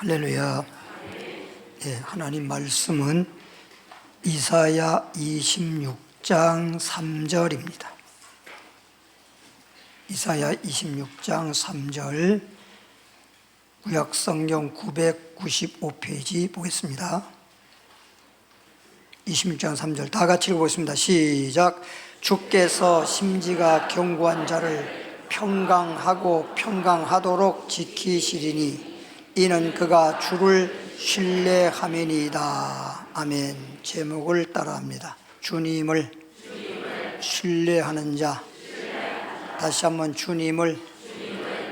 할렐루야. 예, 하나님 말씀은 이사야 26장 3절입니다. 이사야 26장 3절, 구약성경 995페이지 보겠습니다. 26장 3절 다 같이 읽어보겠습니다. 시작. 주께서 심지가 견고한 자를 평강하고 평강하도록 지키시리니 이는 그가 주를 신뢰함이니이다. 아멘. 제목을 따라합니다. 주님을 신뢰하는 자. 다시 한번 주님을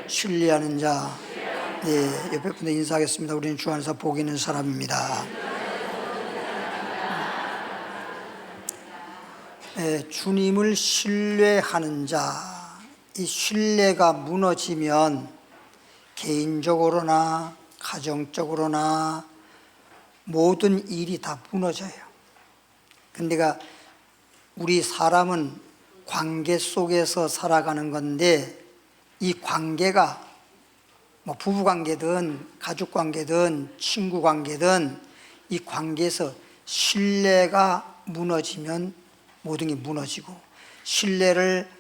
신뢰하는 자. 네, 옆에 분들 인사하겠습니다. 우리는 주 안에서 복 있는 사람입니다. 네, 주님을 신뢰하는 자. 이 신뢰가 무너지면 개인적으로나 가정적으로나 모든 일이 다 무너져요. 근데 우리 사람은 관계 속에서 살아가는 건데, 이 관계가 뭐 부부 관계든 가족 관계든 친구 관계든 이 관계에서 신뢰가 무너지면 모든 게 무너지고, 신뢰를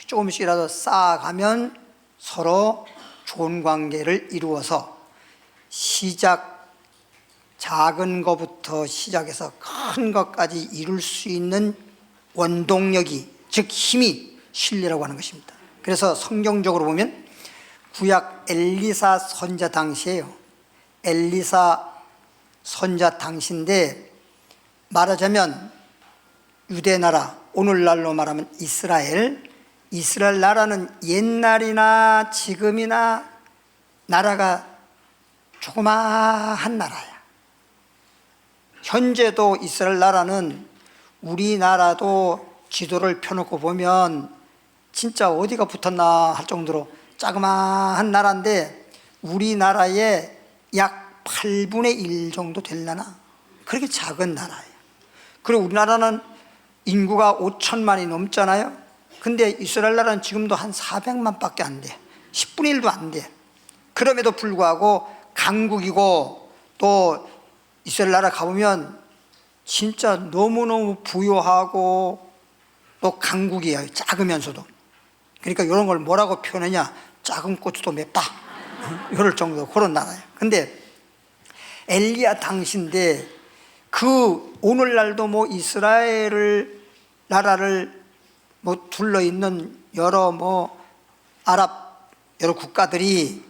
조금씩이라도 쌓아가면 서로 좋은 관계를 이루어서 작은 것부터 시작해서 큰 것까지 이룰 수 있는 원동력이, 즉 힘이 신뢰라고 하는 것입니다. 그래서 성경적으로 보면 구약 엘리사 선자 당시에요. 엘리사 선자 당시인데, 말하자면 유대 나라, 오늘날로 말하면 이스라엘 나라는 옛날이나 지금이나 나라가 조그마한 나라야. 현재도 이스라엘 나라는 우리나라도 지도를 펴놓고 보면 진짜 어디가 붙었나 할 정도로 자그마한 나라인데, 우리나라의 약 8분의 1 정도 되려나? 그렇게 작은 나라예요. 그리고 우리나라는 인구가 5천만이 넘잖아요. 근데 이스라엘 나라는 지금도 한 400만 밖에 안 돼. 10분의 1도 안 돼. 그럼에도 불구하고 강국이고, 또 이스라엘 나라 가보면 진짜 너무너무 부유하고 또 강국이에요. 작으면서도. 그러니까 이런 걸 뭐라고 표현하냐? 작은 고추도 맵다. 이럴 정도 그런 나라예요. 근데 엘리야 당시인데, 오늘날도 뭐 이스라엘 나라를 둘러 있는 여러 아랍 여러 국가들이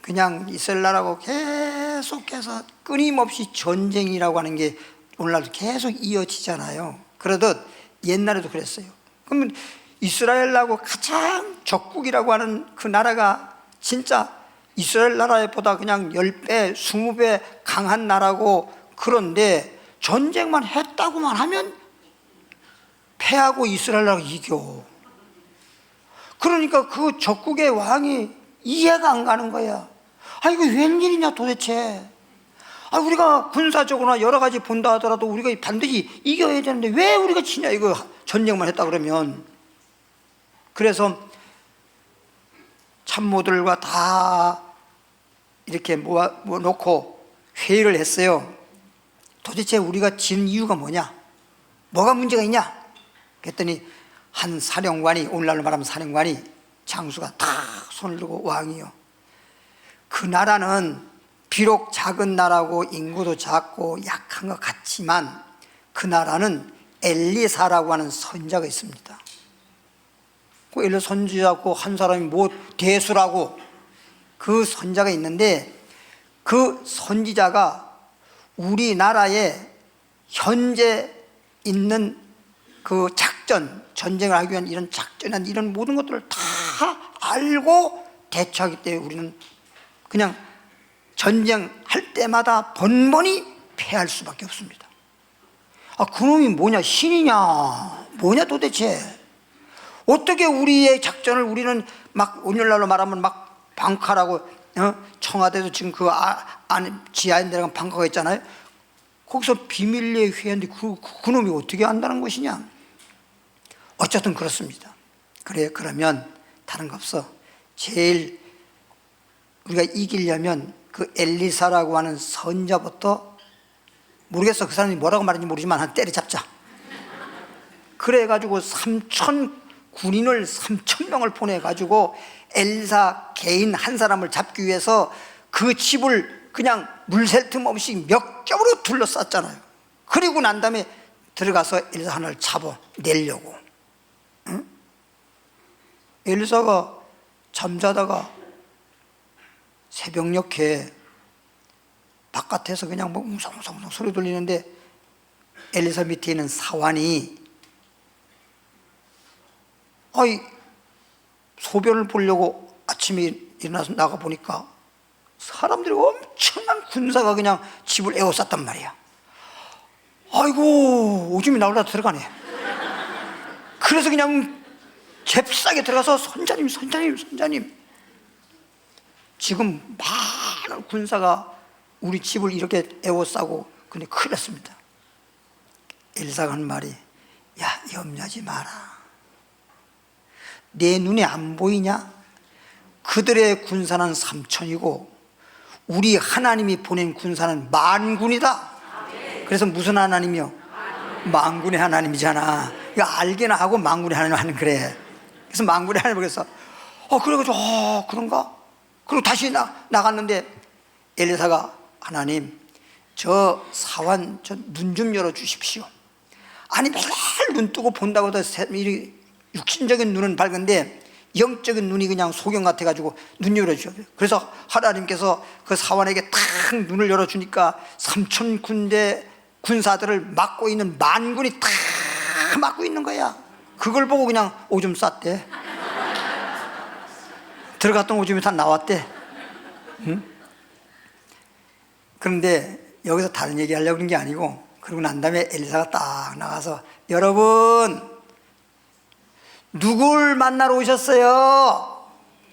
그냥 이스라엘 나라하고 계속해서 끊임없이 전쟁이라고 하는 게 오늘날도 계속 이어지잖아요. 그러듯 옛날에도 그랬어요. 그러면 이스라엘하고 가장 적국이라고 하는 그 나라가 진짜 이스라엘 나라보다 그냥 10배, 20배 강한 나라고, 그런데 전쟁만 했다고만 하면 패하고 이스라엘 나라가 이겨. 그러니까 그 적국의 왕이 이해가 안 가는 거야. 이거 웬일이냐 도대체. 우리가 군사적으로나 여러 가지 본다 하더라도 우리가 반드시 이겨야 되는데 왜 우리가 지냐, 이거 전쟁만 했다 그러면. 그래서 참모들과 다 이렇게 모아놓고 회의를 했어요. 도대체 우리가 지는 이유가 뭐냐? 뭐가 문제가 있냐? 그랬더니 한 사령관이, 오늘날로 말하면 사령관이, 장수가 다 손을 들고, 왕이요, 그 나라는 비록 작은 나라고 인구도 작고 약한 것 같지만 그 나라는 엘리사라고 하는 선지자가 있습니다. 그 엘리사 선지자고 한 사람이 대수라고, 그 선지자가 있는데, 그 선지자가 우리나라에 현재 있는 그 전쟁을 하기 위한 이런 작전이나 이런 모든 것들을 다 알고 대처하기 때문에 우리는 그냥 전쟁할 때마다 번번이 패할 수밖에 없습니다. 그놈이 뭐냐, 신이냐, 뭐냐 도대체. 어떻게 우리의 작전을 우리는 막 오늘날로 말하면 막 방카라고, 청와대도 지금 안에 지하에 내려가면 방카가 있잖아요. 거기서 비밀리에 회의하는데 그놈이 어떻게 안다는 것이냐. 어쨌든 그렇습니다. 그러면 다른 거 없어. 제일 우리가 이기려면 그 엘리사라고 하는 선자부터, 모르겠어 그 사람이 뭐라고 말하는지 모르지만 한 때려잡자. 그래가지고 3천 군인을 3천 명을 보내가지고 엘리사 개인 한 사람을 잡기 위해서 그 집을 그냥 물샐 틈 없이 몇 겹으로 둘러쌌잖아요. 그리고 난 다음에 들어가서 엘리사 하나를 잡아내려고. 응? 엘리사가 잠자다가 새벽녘에 바깥에서 그냥 뭐 웅성웅성 소리 들리는데 엘리사 밑에 있는 사환이 소변을 보려고 아침에 일어나서 나가 보니까 사람들이 엄청난 군사가 그냥 집을 에워쌌단 말이야. 아이고 오줌이 나오려다 들어가네. 그래서 그냥 잽싸게 들어가서 선자님 지금 많은 군사가 우리 집을 이렇게 에워싸고 근데 큰일 났습니다. 엘리사가 한 말이, 야 염려하지 마라. 내 눈에 안 보이냐? 그들의 군사는 3천이고 우리 하나님이 보낸 군사는 만군이다. 그래서 무슨 하나님이요? 만군의 하나님이잖아. 이거 알게나 하고 만군의 하나님 하는 그래. 그래서 만군의 하나님 그래서 그래가지고 그런가? 그리고 다시 나갔는데 엘리사가, 하나님 저 사환 저 눈 좀 열어주십시오. 아니 맨날 눈 뜨고 본다고 해도 육신적인 눈은 밝은데 영적인 눈이 그냥 소경 같아가지고 눈 열어줘요. 그래서 하나님께서 그 사환에게 탁 눈을 열어주니까 3천 군대 군사들을 막고 있는 만군이 탁 막고 있는 거야. 그걸 보고 그냥 오줌 쌌대. 들어갔던 오줌이 다 나왔대. 응? 그런데 여기서 다른 얘기 하려고 그런 게 아니고, 그러고 난 다음에 엘리사가 딱 나가서, 여러분 누굴 만나러 오셨어요?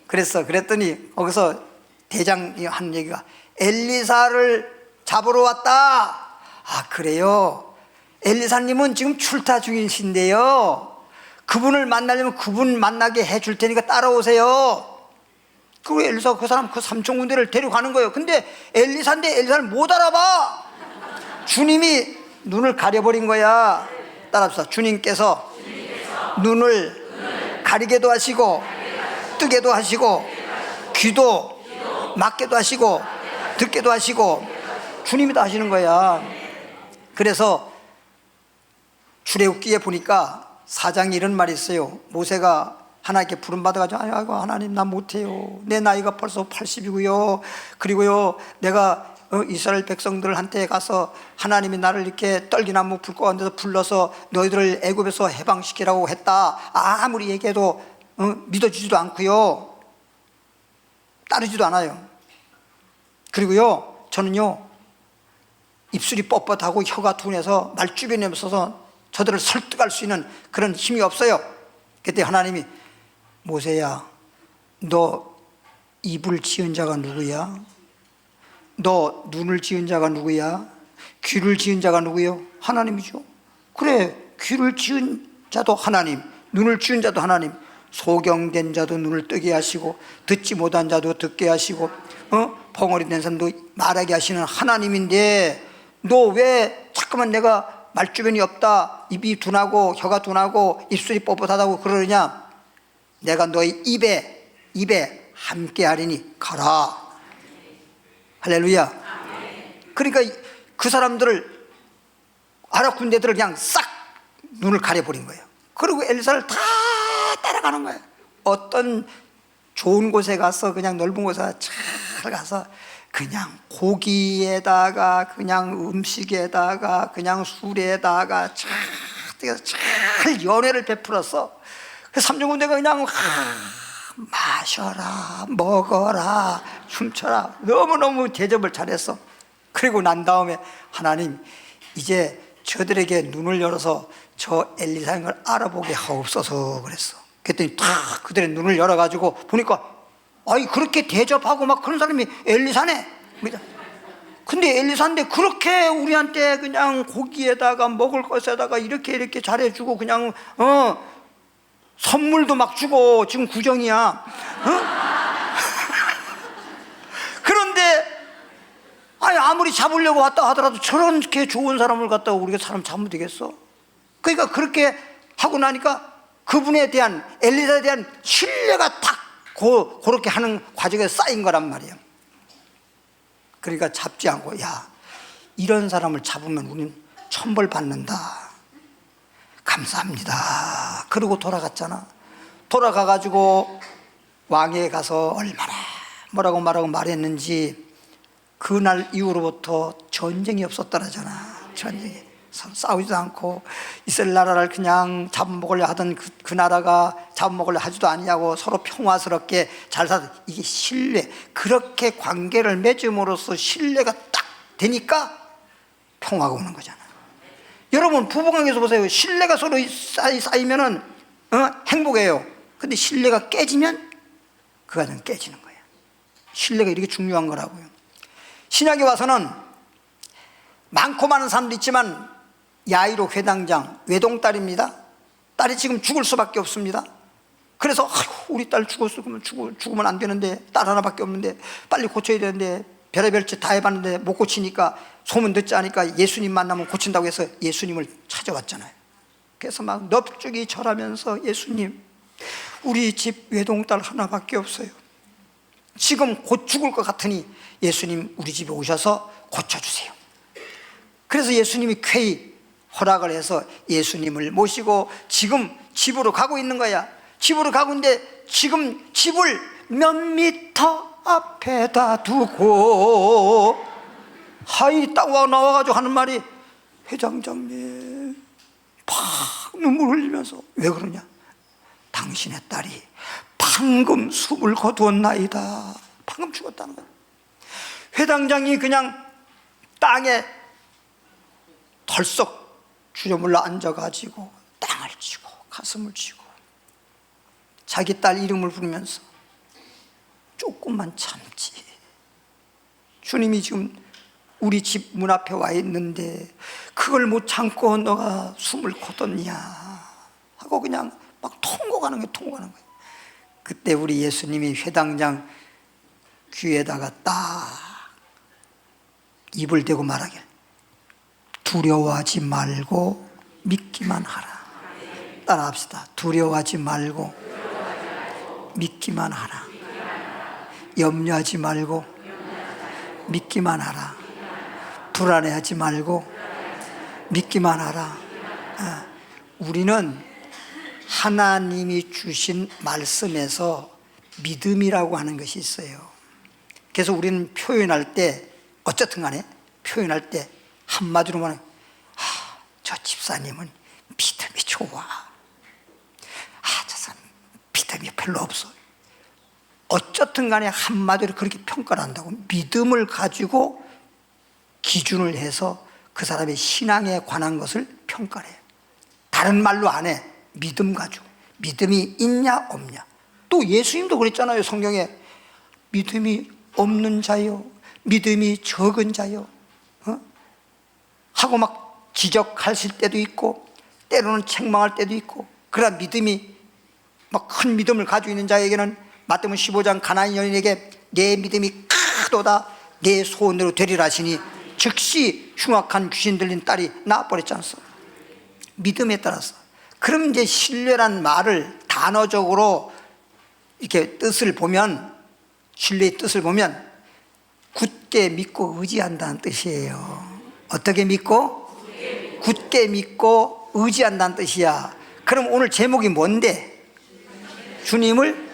그랬더니 거기서 대장이 한 얘기가, 엘리사를 잡으러 왔다. 아 그래요? 엘리사님은 지금 출타 중이신데요, 그분을 만나려면 그분 만나게 해줄 테니까 따라오세요. 그리고 엘리사가 그 사람 그 3천 군대를 데려가는 거예요. 근데 엘리사인데 엘리사를 못 알아봐. 주님이 눈을 가려버린 거야. 따라합시다. 주님께서 눈을 가리게도 하시고 뜨게도 하시고 귀도 막게도 하시고 듣게도 하시고 주님이 다 하시는 거야. 그래서 출애굽기에 보니까 4장에 이런 말이 있어요. 모세가 하나님께 부름받아가지고, 아이고 하나님 나 못해요. 내 나이가 벌써 80이고요 그리고요 내가 이스라엘 백성들한테 가서 하나님이 나를 이렇게 떨기나무 불 가운데서 불러서 너희들을 애굽에서 해방시키라고 했다. 아무리 얘기해도 믿어주지도 않고요, 따르지도 않아요. 그리고요 저는요 입술이 뻣뻣하고 혀가 둔해서 말주변이 없어서 저들을 설득할 수 있는 그런 힘이 없어요. 그때 하나님이, 모세야 너 입을 지은 자가 누구야? 너 눈을 지은 자가 누구야? 귀를 지은 자가 누구요? 하나님이죠. 그래, 귀를 지은 자도 하나님, 눈을 지은 자도 하나님, 소경된 자도 눈을 뜨게 하시고 듣지 못한 자도 듣게 하시고 벙어리 된 사람도 말하게 하시는 하나님인데, 너 왜 자꾸만 내가 말주변이 없다, 입이 둔하고 혀가 둔하고 입술이 뻣뻣하다고 그러느냐? 내가 너희 입에 함께 하리니 가라. 할렐루야. 그러니까 그 사람들을, 아랍 군대들을 그냥 싹 눈을 가려버린 거예요. 그리고 엘리사를 다 따라가는 거예요. 어떤 좋은 곳에 가서, 그냥 넓은 곳에 잘 가서 그냥 고기에다가 그냥 음식에다가 그냥 술에다가 잘 연회를 베풀었어. 그 삼중군대가 그냥 마셔라 먹어라 춤춰라 너무너무 대접을 잘했어. 그리고 난 다음에 하나님 이제 저들에게 눈을 열어서 저 엘리사인 걸 알아보게 하옵소서 그랬어. 그랬더니 다 그들의 눈을 열어가지고 보니까 그렇게 대접하고 막 그런 사람이 엘리사네. 근데 엘리사인데 그렇게 우리한테 그냥 고기에다가 먹을 것에다가 이렇게 잘해주고 그냥 선물도 막 주고 지금 구정이야. 그런데 아무리 잡으려고 왔다 하더라도 저렇게 좋은 사람을 갖다가 우리가 사람 잡으면 되겠어? 그러니까 그렇게 하고 나니까 그분에 대한, 엘리사에 대한 신뢰가 딱 그렇게 하는 과정에 쌓인 거란 말이에요. 그러니까 잡지 않고, 야, 이런 사람을 잡으면 우리는 천벌 받는다, 감사합니다, 그러고 돌아갔잖아. 돌아가가지고 왕에 가서 얼마나 뭐라고 말했는지, 그날 이후로부터 전쟁이 없었더라잖아. 전쟁이 싸우지도 않고, 이스라엘 나라를 그냥 잡아먹으려 하던 그 나라가 잡아먹으려 하지도 아니하고 서로 평화스럽게 잘 살아. 이게 신뢰, 그렇게 관계를 맺음으로써 신뢰가 딱 되니까 평화가 오는 거잖아. 여러분, 부부관계에서 보세요. 신뢰가 서로 쌓이면은 행복해요. 근데 신뢰가 깨지면 그 가정 깨지는 거예요. 신뢰가 이렇게 중요한 거라고요. 신약에 와서는 많고 많은 사람도 있지만, 야이로 회당장 외동딸입니다. 딸이 지금 죽을 수밖에 없습니다. 그래서 우리 딸 죽었어, 그러면 죽으면 안 되는데, 딸 하나밖에 없는데 빨리 고쳐야 되는데, 별의별 짓 다 해봤는데 못 고치니까, 소문 듣지 않으니까 예수님 만나면 고친다고 해서 예수님을 찾아왔잖아요. 그래서 막 넙죽이 절하면서, 예수님, 우리 집 외동딸 하나밖에 없어요. 지금 곧 죽을 것 같으니 예수님 우리 집에 오셔서 고쳐주세요. 그래서 예수님이 쾌히 허락을 해서 예수님을 모시고 지금 집으로 가고 있는 거야. 집으로 가고 있는데, 지금 집을 몇 미터 앞에다 두고 하이 딱 나와가지고 하는 말이, 회장장님, 팍 눈물 흘리면서, 왜 그러냐, 당신의 딸이 방금 숨을 거두었나이다. 방금 죽었다는 거야. 회당장이 그냥 땅에 덜썩 주저물러 앉아가지고 땅을 치고 가슴을 치고 자기 딸 이름을 부르면서, 조금만 참지, 주님이 지금 우리 집 문 앞에 와 있는데 그걸 못 참고 너가 숨을 거뒀냐 하고 그냥 막 통곡하는 거예요. 그때 우리 예수님이 회당장 귀에다가 딱 입을 대고 말하길, 두려워하지 말고 믿기만 하라. 따라합시다. 두려워하지 말고 믿기만 하라. 염려하지 말고 믿기만 하라. 불안해하지 말고 믿기만 하라. 우리는 하나님이 주신 말씀에서 믿음이라고 하는 것이 있어요. 그래서 우리는 표현할 때, 어쨌든 간에 표현할 때 한마디로 말하면, 저 집사님은 믿음이 좋아, 저 사람 믿음이 별로 없어, 어쨌든 간에 한마디로 그렇게 평가를 한다고. 믿음을 가지고 기준을 해서 그 사람의 신앙에 관한 것을 평가를 해요. 다른 말로 안 해. 믿음 가지고, 믿음이 있냐 없냐. 또 예수님도 그랬잖아요, 성경에. 믿음이 없는 자요, 믿음이 적은 자요, 하고 막 지적하실 때도 있고, 때로는 책망할 때도 있고. 그러나 믿음이 막 큰 믿음을 가지고 있는 자에게는 마태복음 15장 가나안 여인에게 내 믿음이 크도다, 내 소원대로 되리라 하시니 즉시 흉악한 귀신 들린 딸이 나아버렸지 않습니까? 믿음에 따라서. 그럼 이제 신뢰란 말을 단어적으로 이렇게 뜻을 보면, 신뢰의 뜻을 보면 굳게 믿고 의지한다는 뜻이에요. 어떻게 믿고? 굳게 믿고 의지한다는 뜻이야. 그럼 오늘 제목이 뭔데? 주님을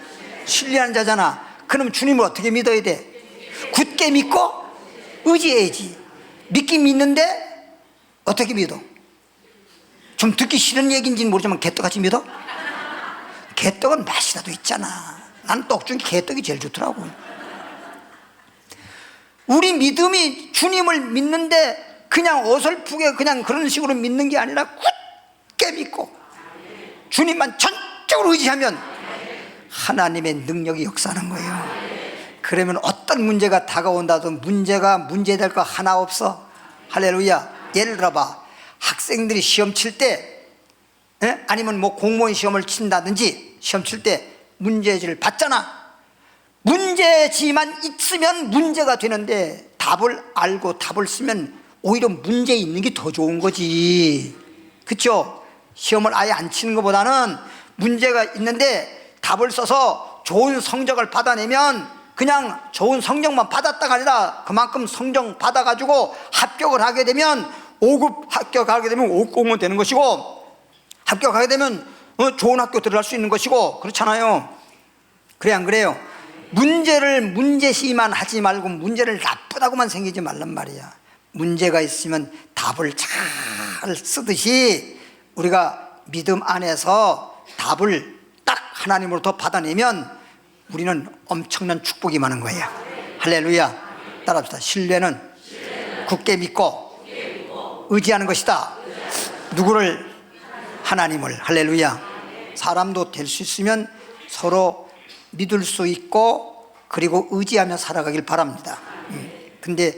신뢰하는 자잖아. 그럼 주님을 어떻게 믿어야 돼? 굳게 믿고 의지해야지. 믿긴 믿는데 어떻게 믿어? 좀 듣기 싫은 얘기인지는 모르지만 개떡같이 믿어? 개떡은 맛이라도 있잖아. 난 떡 중에 개떡이 제일 좋더라고. 우리 믿음이 주님을 믿는데 그냥 어설프게 그냥 그런 식으로 믿는 게 아니라 굳게 믿고 주님만 전적으로 의지하면 하나님의 능력이 역사하는 거예요. 그러면 어떤 문제가 다가온다도 문제가 문제될 거 하나 없어. 할렐루야. 예를 들어봐, 학생들이 시험 칠 때, 아니면 뭐 공무원 시험을 친다든지 시험 칠 때 문제지를 받잖아. 문제지만 있으면 문제가 되는데 다 답을 알고 답을 쓰면 오히려 문제 있는 게 더 좋은 거지. 그렇죠? 시험을 아예 안 치는 것보다는 문제가 있는데 답을 써서 좋은 성적을 받아내면 그냥 좋은 성적만 받았다가 아니라 그만큼 성적 받아가지고 합격을 하게 되면 5급 합격하게 되면 5공은 되는 것이고, 합격하게 되면 좋은 학교 들어갈 수 있는 것이고, 그렇잖아요. 그래 안 그래요? 문제를 문제시만 하지 말고 문제를 나쁘다고만 생기지 말란 말이야. 문제가 있으면 답을 잘 쓰듯이 우리가 믿음 안에서 답을 딱 하나님으로부터 받아내면 우리는 엄청난 축복이 많은 거예요. 할렐루야. 따라합시다. 신뢰는 굳게 믿고 의지하는 것이다. 누구를? 하나님을. 할렐루야. 사람도 될 수 있으면 서로 믿을 수 있고 그리고 의지하며 살아가길 바랍니다. 근데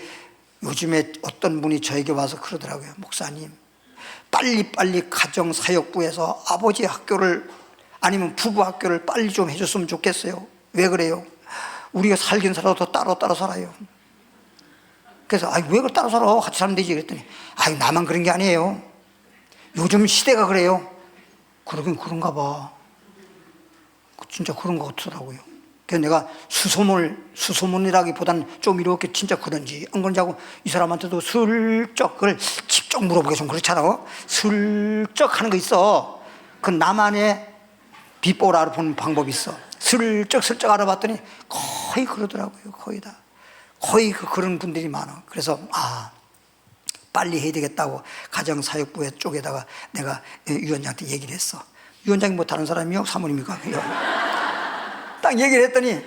요즘에 어떤 분이 저에게 와서 그러더라고요. 목사님, 빨리빨리 가정사역부에서 아버지 학교를 아니면 부부 학교를 빨리 좀 해줬으면 좋겠어요. 왜 그래요? 우리가 살긴 살아도 따로 살아요. 그래서 왜 그걸 따로 살아? 같이 살면 되지. 그랬더니 나만 그런 게 아니에요. 요즘 시대가 그래요. 그러긴 그런가 봐. 진짜 그런 것 같더라고요. 그래서 내가 수소문이라기보다는 좀 이렇게 진짜 그런지 안 그런지 하고 이 사람한테도 슬쩍 그걸 직접 물어보기 좀 그렇잖아. 슬쩍 하는 거 있어. 그 나만의 비법을 알아보는 방법이 있어. 슬쩍 알아봤더니 거의 그러더라고요. 거의 다. 거의 그런 분들이 많아. 그래서 빨리 해야 되겠다고 가정사역부 쪽에다가 내가 위원장한테 얘기를 했어. 위원장이 뭐 다른 사람이요? 사모님이니까. 딱 얘기를 했더니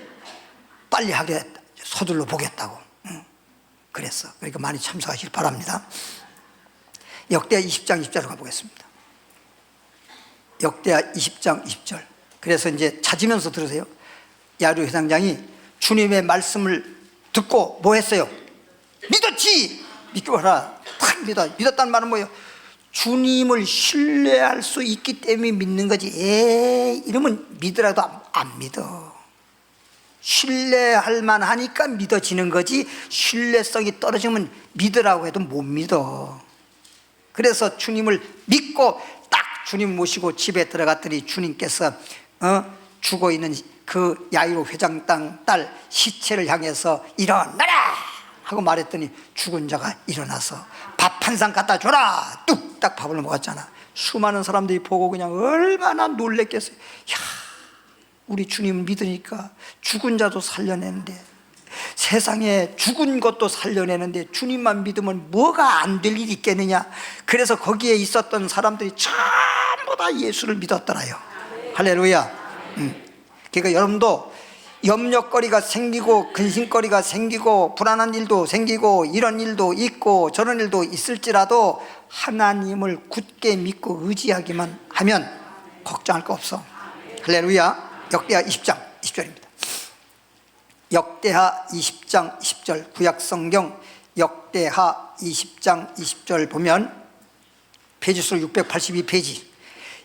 빨리 하게 서둘러 보겠다고. 그랬어. 그러니까 많이 참석하시길 바랍니다. 역대하 20장 20절로 가보겠습니다. 역대하 20장 20절. 그래서 이제 찾으면서 들으세요. 야류 회장장이 주님의 말씀을 듣고 뭐 했어요? 믿었지! 믿고 하라. 탁 믿었다는 말은 뭐예요? 주님을 신뢰할 수 있기 때문에 믿는 거지. 이러면 믿으라도 안 믿어. 신뢰할 만하니까 믿어지는 거지, 신뢰성이 떨어지면 믿으라고 해도 못 믿어. 그래서 주님을 믿고 딱 주님 모시고 집에 들어갔더니 주님께서 죽어있는 그 야이로 회장 딸 시체를 향해서 일어나라 하고 말했더니 죽은 자가 일어나서 밥 한 상 갖다 줘라. 뚝딱 밥을 먹었잖아. 수많은 사람들이 보고 그냥 얼마나 놀랬겠어요. 야, 우리 주님 믿으니까 죽은 자도 살려내는데, 세상에 죽은 것도 살려내는데 주님만 믿으면 뭐가 안 될 일이 있겠느냐. 그래서 거기에 있었던 사람들이 전부 다 예수를 믿었더라요. 할렐루야. 그러니까 여러분도 염려거리가 생기고 근심거리가 생기고 불안한 일도 생기고 이런 일도 있고 저런 일도 있을지라도 하나님을 굳게 믿고 의지하기만 하면 걱정할 거 없어. 할렐루야. 역대하 20장 20절입니다. 역대하 20장 20절 구약성경 역대하 20장 20절 보면 페이지수 682페이지.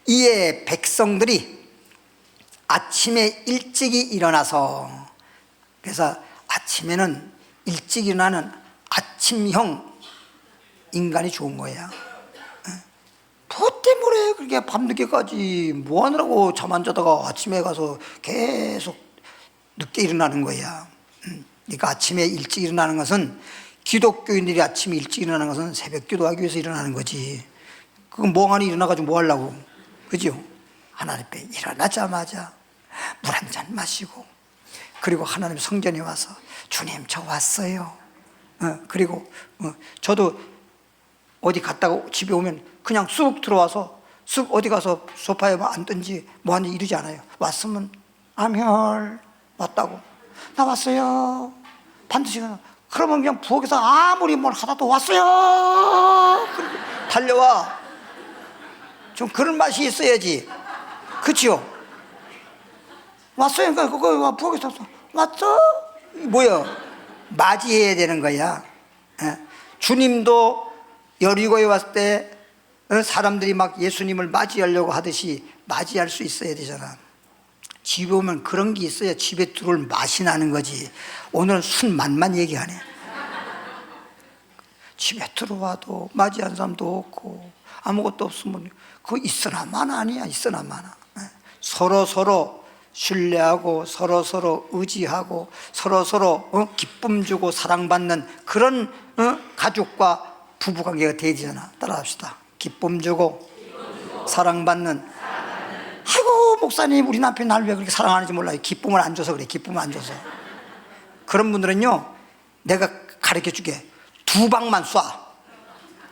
이에 백성들이 아침에 일찍이 일어나서, 그래서 아침에는 일찍 일어나는 아침형 인간이 좋은 거야. 뭐 때문에 그렇게 밤늦게까지 뭐 하느라고 잠 안 자다가 아침에 가서 계속 늦게 일어나는 거야. 그러니까 아침에 일찍 일어나는 것은, 기독교인들이 아침에 일찍 일어나는 것은 새벽 기도하기 위해서 일어나는 거지. 그건 멍하니 일어나가지고 뭐 하려고. 그죠? 하나님 앞에 일어나자마자 물 한 잔 마시고, 그리고 하나님 성전에 와서 주님 저 왔어요. 그리고 저도 어디 갔다가 집에 오면 그냥 쑥 들어와서 쑥 어디 가서 소파에 앉든지 뭐 하는지 이러지 않아요. 왔으면 암혈 왔다고, 나 왔어요. 반드시. 그러면 그냥 부엌에서 아무리 뭘 하다도 왔어요. 달려와. 좀 그런 맛이 있어야지. 그치요? 왔어요. 그러니까 그거 부엌에서 왔어? 뭐야? 맞이해야 되는 거야. 주님도 여리고에 왔을 때 사람들이 막 예수님을 맞이하려고 하듯이 맞이할 수 있어야 되잖아. 집에 오면 그런 게 있어야 집에 들어올 맛이 나는 거지. 오늘은 술 맛만 얘기하네. 집에 들어와도 맞이한 사람도 없고 아무것도 없으면 그거 있으나 마나 아니야. 있으나 마나. 서로 신뢰하고 서로 의지하고 서로 기쁨 주고 사랑받는 그런 가족과 부부관계가 돼야 되잖아. 따라합시다. 기쁨 주고 사랑받는. 아이고 목사님 우리 남편이 날 왜 그렇게 사랑하는지 몰라요. 기쁨을 안 줘서 그래. 기쁨을 안 줘서. 그런 분들은요 내가 가르쳐주게. 2방만 쏴.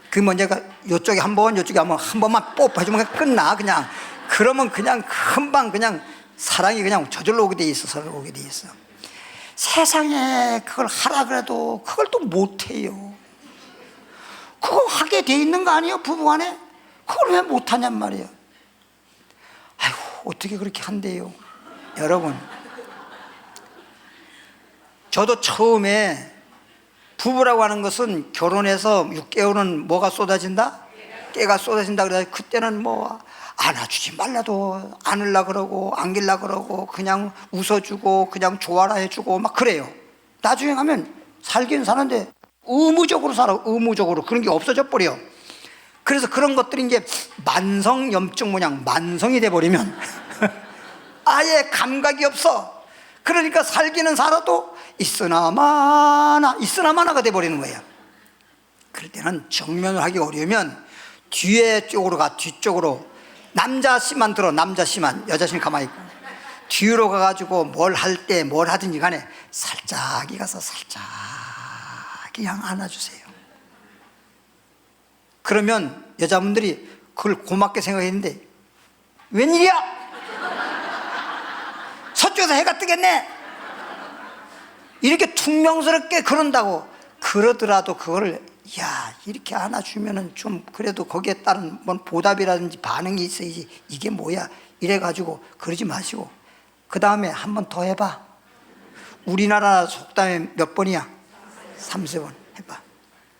그 먼저가 요쪽에 한 번, 요쪽에 한 번만 뽀뽀해주면 끝나. 그냥 그러면 그냥 금방 그냥 사랑이 그냥 저절로 오게 돼 있어. 서로 오게 돼 있어. 세상에 그걸 하라 그래도 그걸 또 못해요. 그거 하게 돼 있는 거 아니에요? 부부간에 그걸 왜 못하냔 말이에요. 아이고 어떻게 그렇게 한대요. 여러분 저도 처음에 부부라고 하는 것은 결혼해서 6개월은 뭐가 쏟아진다? 깨가 쏟아진다. 그래서 그때는 뭐 안아주지 말라도 안으려 그러고 안길라 그러고 그냥 웃어주고 그냥 좋아라 해주고 막 그래요. 나중에 가면 살긴 사는데 의무적으로 살아. 의무적으로 그런 게 없어져 버려. 그래서 그런 것들이 이제 만성염증 모양 만성이 돼버리면 아예 감각이 없어. 그러니까 살기는 살아도 있으나 마나가 돼버리는 거예요. 그럴 때는 정면을 하기 어려우면 뒤에 쪽으로 가. 뒤쪽으로. 남자 씨만 들어. 남자 씨만. 여자 씨는 가만히 있고 뒤로 가가지고 뭘 할 때 뭘 하든지 간에 살짝이 가서 살짝 그냥 안아주세요. 그러면 여자분들이 그걸 고맙게 생각했는데 웬일이야? 서쪽에서 해가 뜨겠네? 이렇게 퉁명스럽게 그런다고. 그러더라도 그거를 야 이렇게 안아주면은 좀 그래도 거기에 따른 뭔 보답이라든지 반응이 있어야지. 이게 뭐야 이래가지고 그러지 마시고 그 다음에 한 번 더 해봐. 우리나라 속담에 몇 번이야? 3-4번 해봐.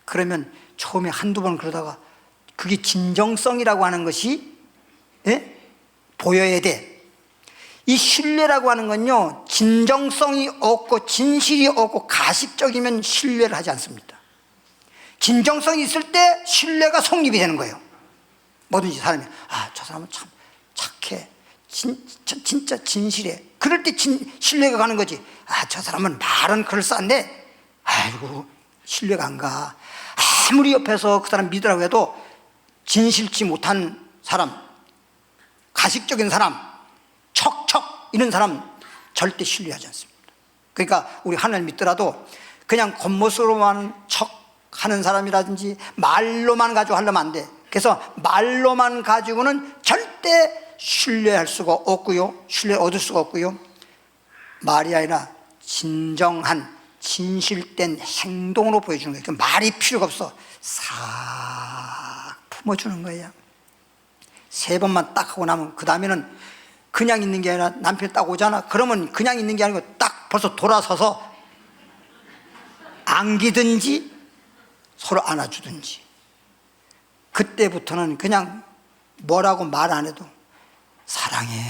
그러면 처음에 1-2번 그러다가 그게 진정성이라고 하는 것이 보여야 돼. 이 신뢰라고 하는 건요 진정성이 없고 진실이 없고 가식적이면 신뢰를 하지 않습니다. 진정성이 있을 때 신뢰가 성립이 되는 거예요. 뭐든지 사람이 저 사람은 참 착해, 진짜 진실해. 그럴 때 신뢰가 가는 거지. 저 사람은 말은 그럴싸한데 아이고 신뢰가 안 가. 아무리 옆에서 그 사람 믿으라고 해도 진실치 못한 사람, 가식적인 사람, 척 이런 사람 절대 신뢰하지 않습니다. 그러니까 우리 하나님 믿더라도 그냥 겉모습으로만 척하는 사람이라든지 말로만 가지고 하려면 안 돼. 그래서 말로만 가지고는 절대 신뢰할 수가 없고요, 신뢰 얻을 수가 없고요. 말이 아니라 진정한 진실된 행동으로 보여주는 거예요. 그러니까 말이 필요가 없어. 싹 품어주는 거예요. 3번만 딱 하고 나면 그 다음에는 그냥 있는 게 아니라 남편이 딱 오잖아. 그러면 그냥 있는 게 아니고 딱 벌써 돌아서서 안기든지 서로 안아주든지. 그때부터는 그냥 뭐라고 말 안 해도 사랑해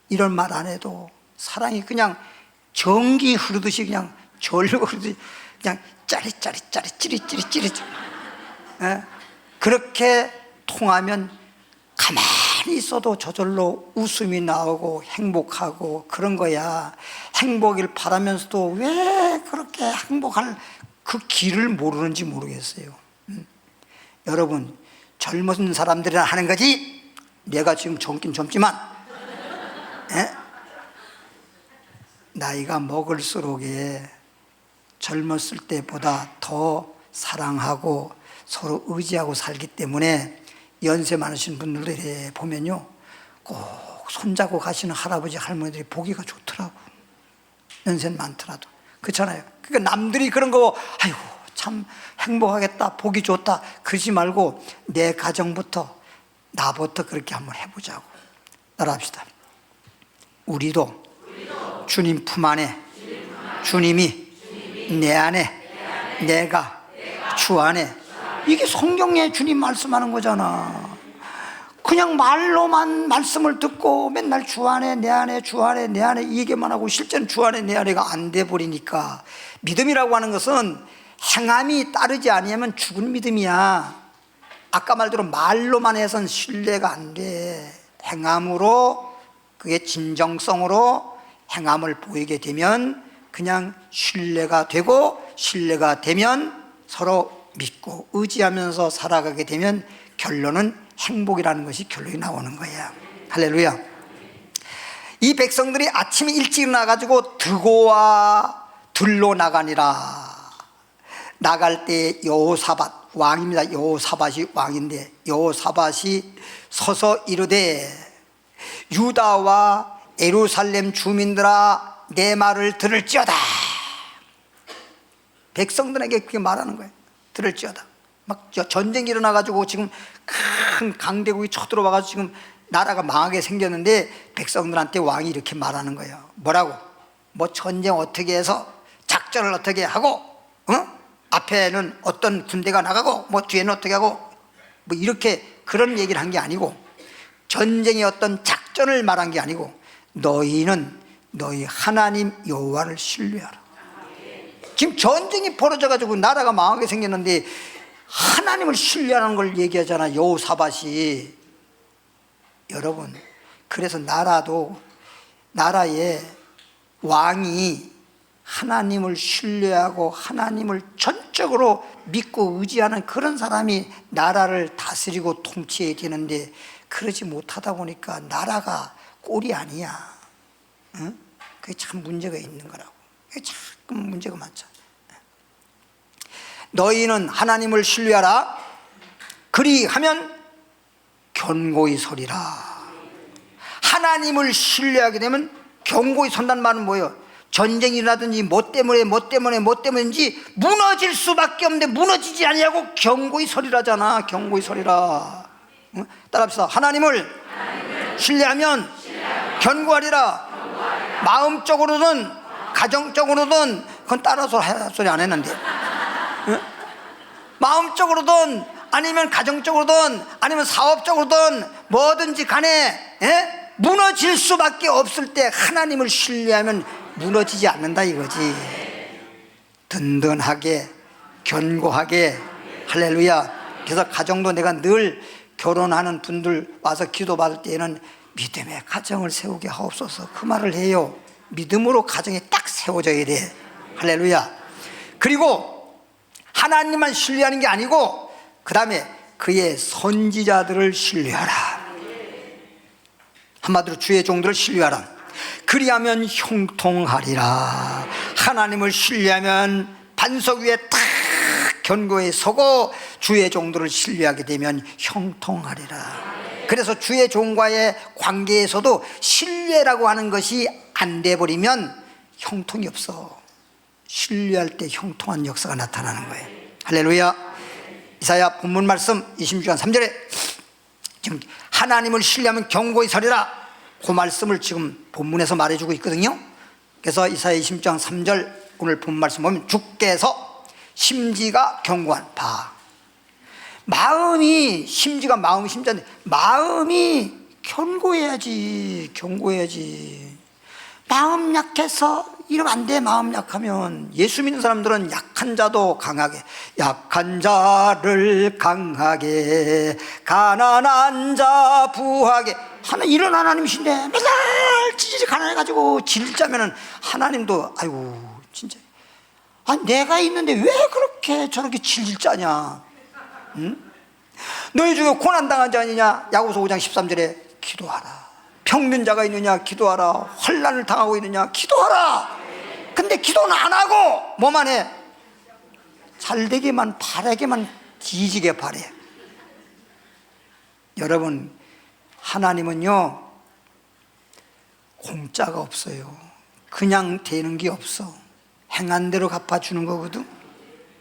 이런 말 안 해도 사랑이 그냥 전기 흐르듯이 그냥 절로 흐르듯이 그냥 짜릿짜릿 찌릿찌릿 그렇게 통하면 가만히 있어도 저절로 웃음이 나오고 행복하고 그런 거야. 행복을 바라면서도 왜 그렇게 행복할 그 길을 모르는지 모르겠어요. 여러분 젊은 사람들이나 하는 거지. 내가 지금 젊긴 젊지만 나이가 먹을수록에 젊었을 때보다 더 사랑하고 서로 의지하고 살기 때문에 연세 많으신 분들에 보면요 꼭 손잡고 가시는 할아버지 할머니들이 보기가 좋더라고. 연세는 많더라도. 그렇잖아요. 그러니까 남들이 그런 거 아이고 참 행복하겠다 보기 좋다 그러지 말고 내 가정부터 나부터 그렇게 한번 해보자고. 따라합시다. 우리도 주님 품 안에 주님이 내 안에 내가 주 안에. 이게 성경에 주님 말씀하는 거잖아. 그냥 말로만 말씀을 듣고 맨날 주 안에 내 안에 주 안에 내 안에 이 얘기만 하고 실제는 주 안에 내 안에가 안 돼 버리니까. 믿음이라고 하는 것은 행함이 따르지 아니하면 죽은 믿음이야. 아까 말대로 말로만 해서는 신뢰가 안 돼. 행함으로, 그게 진정성으로 행함을 보이게 되면 그냥 신뢰가 되고, 신뢰가 되면 서로 믿고 의지하면서 살아가게 되면 결론은 행복이라는 것이 결론이 나오는 거야. 할렐루야. 이 백성들이 아침에 일찍 일어나가지고 드고와 들로 나가니라. 나갈 때 여호사밧 왕입니다. 여호사밧이 왕인데 여호사밧이 서서 이르되 유다와 예루살렘 주민들아 내 말을 들을지어다. 백성들에게 그렇게 말하는 거예요. 들을지어다. 막 전쟁이 일어나가지고 지금 큰 강대국이 쳐들어와가지고 지금 나라가 망하게 생겼는데 백성들한테 왕이 이렇게 말하는 거예요. 뭐라고? 뭐 전쟁 어떻게 해서 작전을 어떻게 하고, 앞에는 어떤 군대가 나가고, 뭐 뒤에는 어떻게 하고, 뭐 이렇게 그런 얘기를 한 게 아니고, 전쟁의 어떤 작전을 말한 게 아니고, 너희는 너희 하나님 여호와를 신뢰하라. 지금 전쟁이 벌어져가지고 나라가 망하게 생겼는데 하나님을 신뢰하는 걸 얘기하잖아, 여호사밧이. 여러분, 그래서 나라의 왕이 하나님을 신뢰하고 하나님을 전적으로 믿고 의지하는 그런 사람이 나라를 다스리고 통치해야 되는데 그러지 못하다 보니까 나라가 꼴이 아니야. 응? 그게 참 문제가 있는 거라고. 그게 참 문제가 많잖아. 너희는 하나님을 신뢰하라. 그리하면 견고히 서리라. 하나님을 신뢰하게 되면 견고히 선다는 말은 뭐예요? 전쟁이 일어나든지 뭐 때문인지 무너질 수밖에 없는데 무너지지 아니하고 견고히 서리라잖아. 견고히 서리라. 응? 따라합시다. 하나님을 신뢰하면 견고하리라. 마음적으로든 가정적으로든 그건 따라서 할 소리 안 했는데, 응? 마음적으로든 아니면 가정적으로든 아니면 사업적으로든 뭐든지 간에, 예? 무너질 수밖에 없을 때 하나님을 신뢰하면 무너지지 않는다 이거지. 든든하게 견고하게. 할렐루야. 그래서 가정도 내가 늘 결혼하는 분들 와서 기도받을 때에는 믿음의 가정을 세우게 하옵소서 그 말을 해요. 믿음으로 가정이 딱 세워져야 돼. 할렐루야. 그리고 하나님만 신뢰하는 게 아니고 그 다음에 그의 선지자들을 신뢰하라. 한마디로 주의 종들을 신뢰하라. 그리하면 형통하리라. 하나님을 신뢰하면 반석 위에 탁 견고히 서고 주의 종들을 신뢰하게 되면 형통하리라. 그래서 주의 종과의 관계에서도 신뢰라고 하는 것이 안 돼버리면 형통이 없어. 신뢰할 때 형통한 역사가 나타나는 거예요. 할렐루야. 이사야 본문 말씀 26장 3절에 지금 하나님을 신뢰하면 견고히 서리라, 그 말씀을 지금 본문에서 말해주고 있거든요. 그래서 이사야 26장 3절 오늘 본 말씀 보면 주께서 심지가 견고한 바. 마음이 심지가 마음이 심지인데 마음이 견고해야지. 마음 약해서 이러면 안 돼. 마음 약하면. 예수 믿는 사람들은 약한 자도 강하게, 약한 자를 강하게, 가난한 자 부하게. 이런 하나님이신데 맨날 찌질이 가난해가지고 질자면은 하나님도 아이고 진짜 내가 있는데 왜 그렇게 저렇게 질짜냐. 응? 너희 중에 고난당한 자 아니냐. 야고보서 5장 13절에 기도하라. 평민자가 있느냐 기도하라. 환난을 당하고 있느냐 기도하라. 근데 기도는 안 하고 뭐만 해? 잘되기만 바라게만 뒤지게 바래. 여러분, 하나님은요 공짜가 없어요. 그냥 되는 게 없어. 행한 대로 갚아주는 거거든.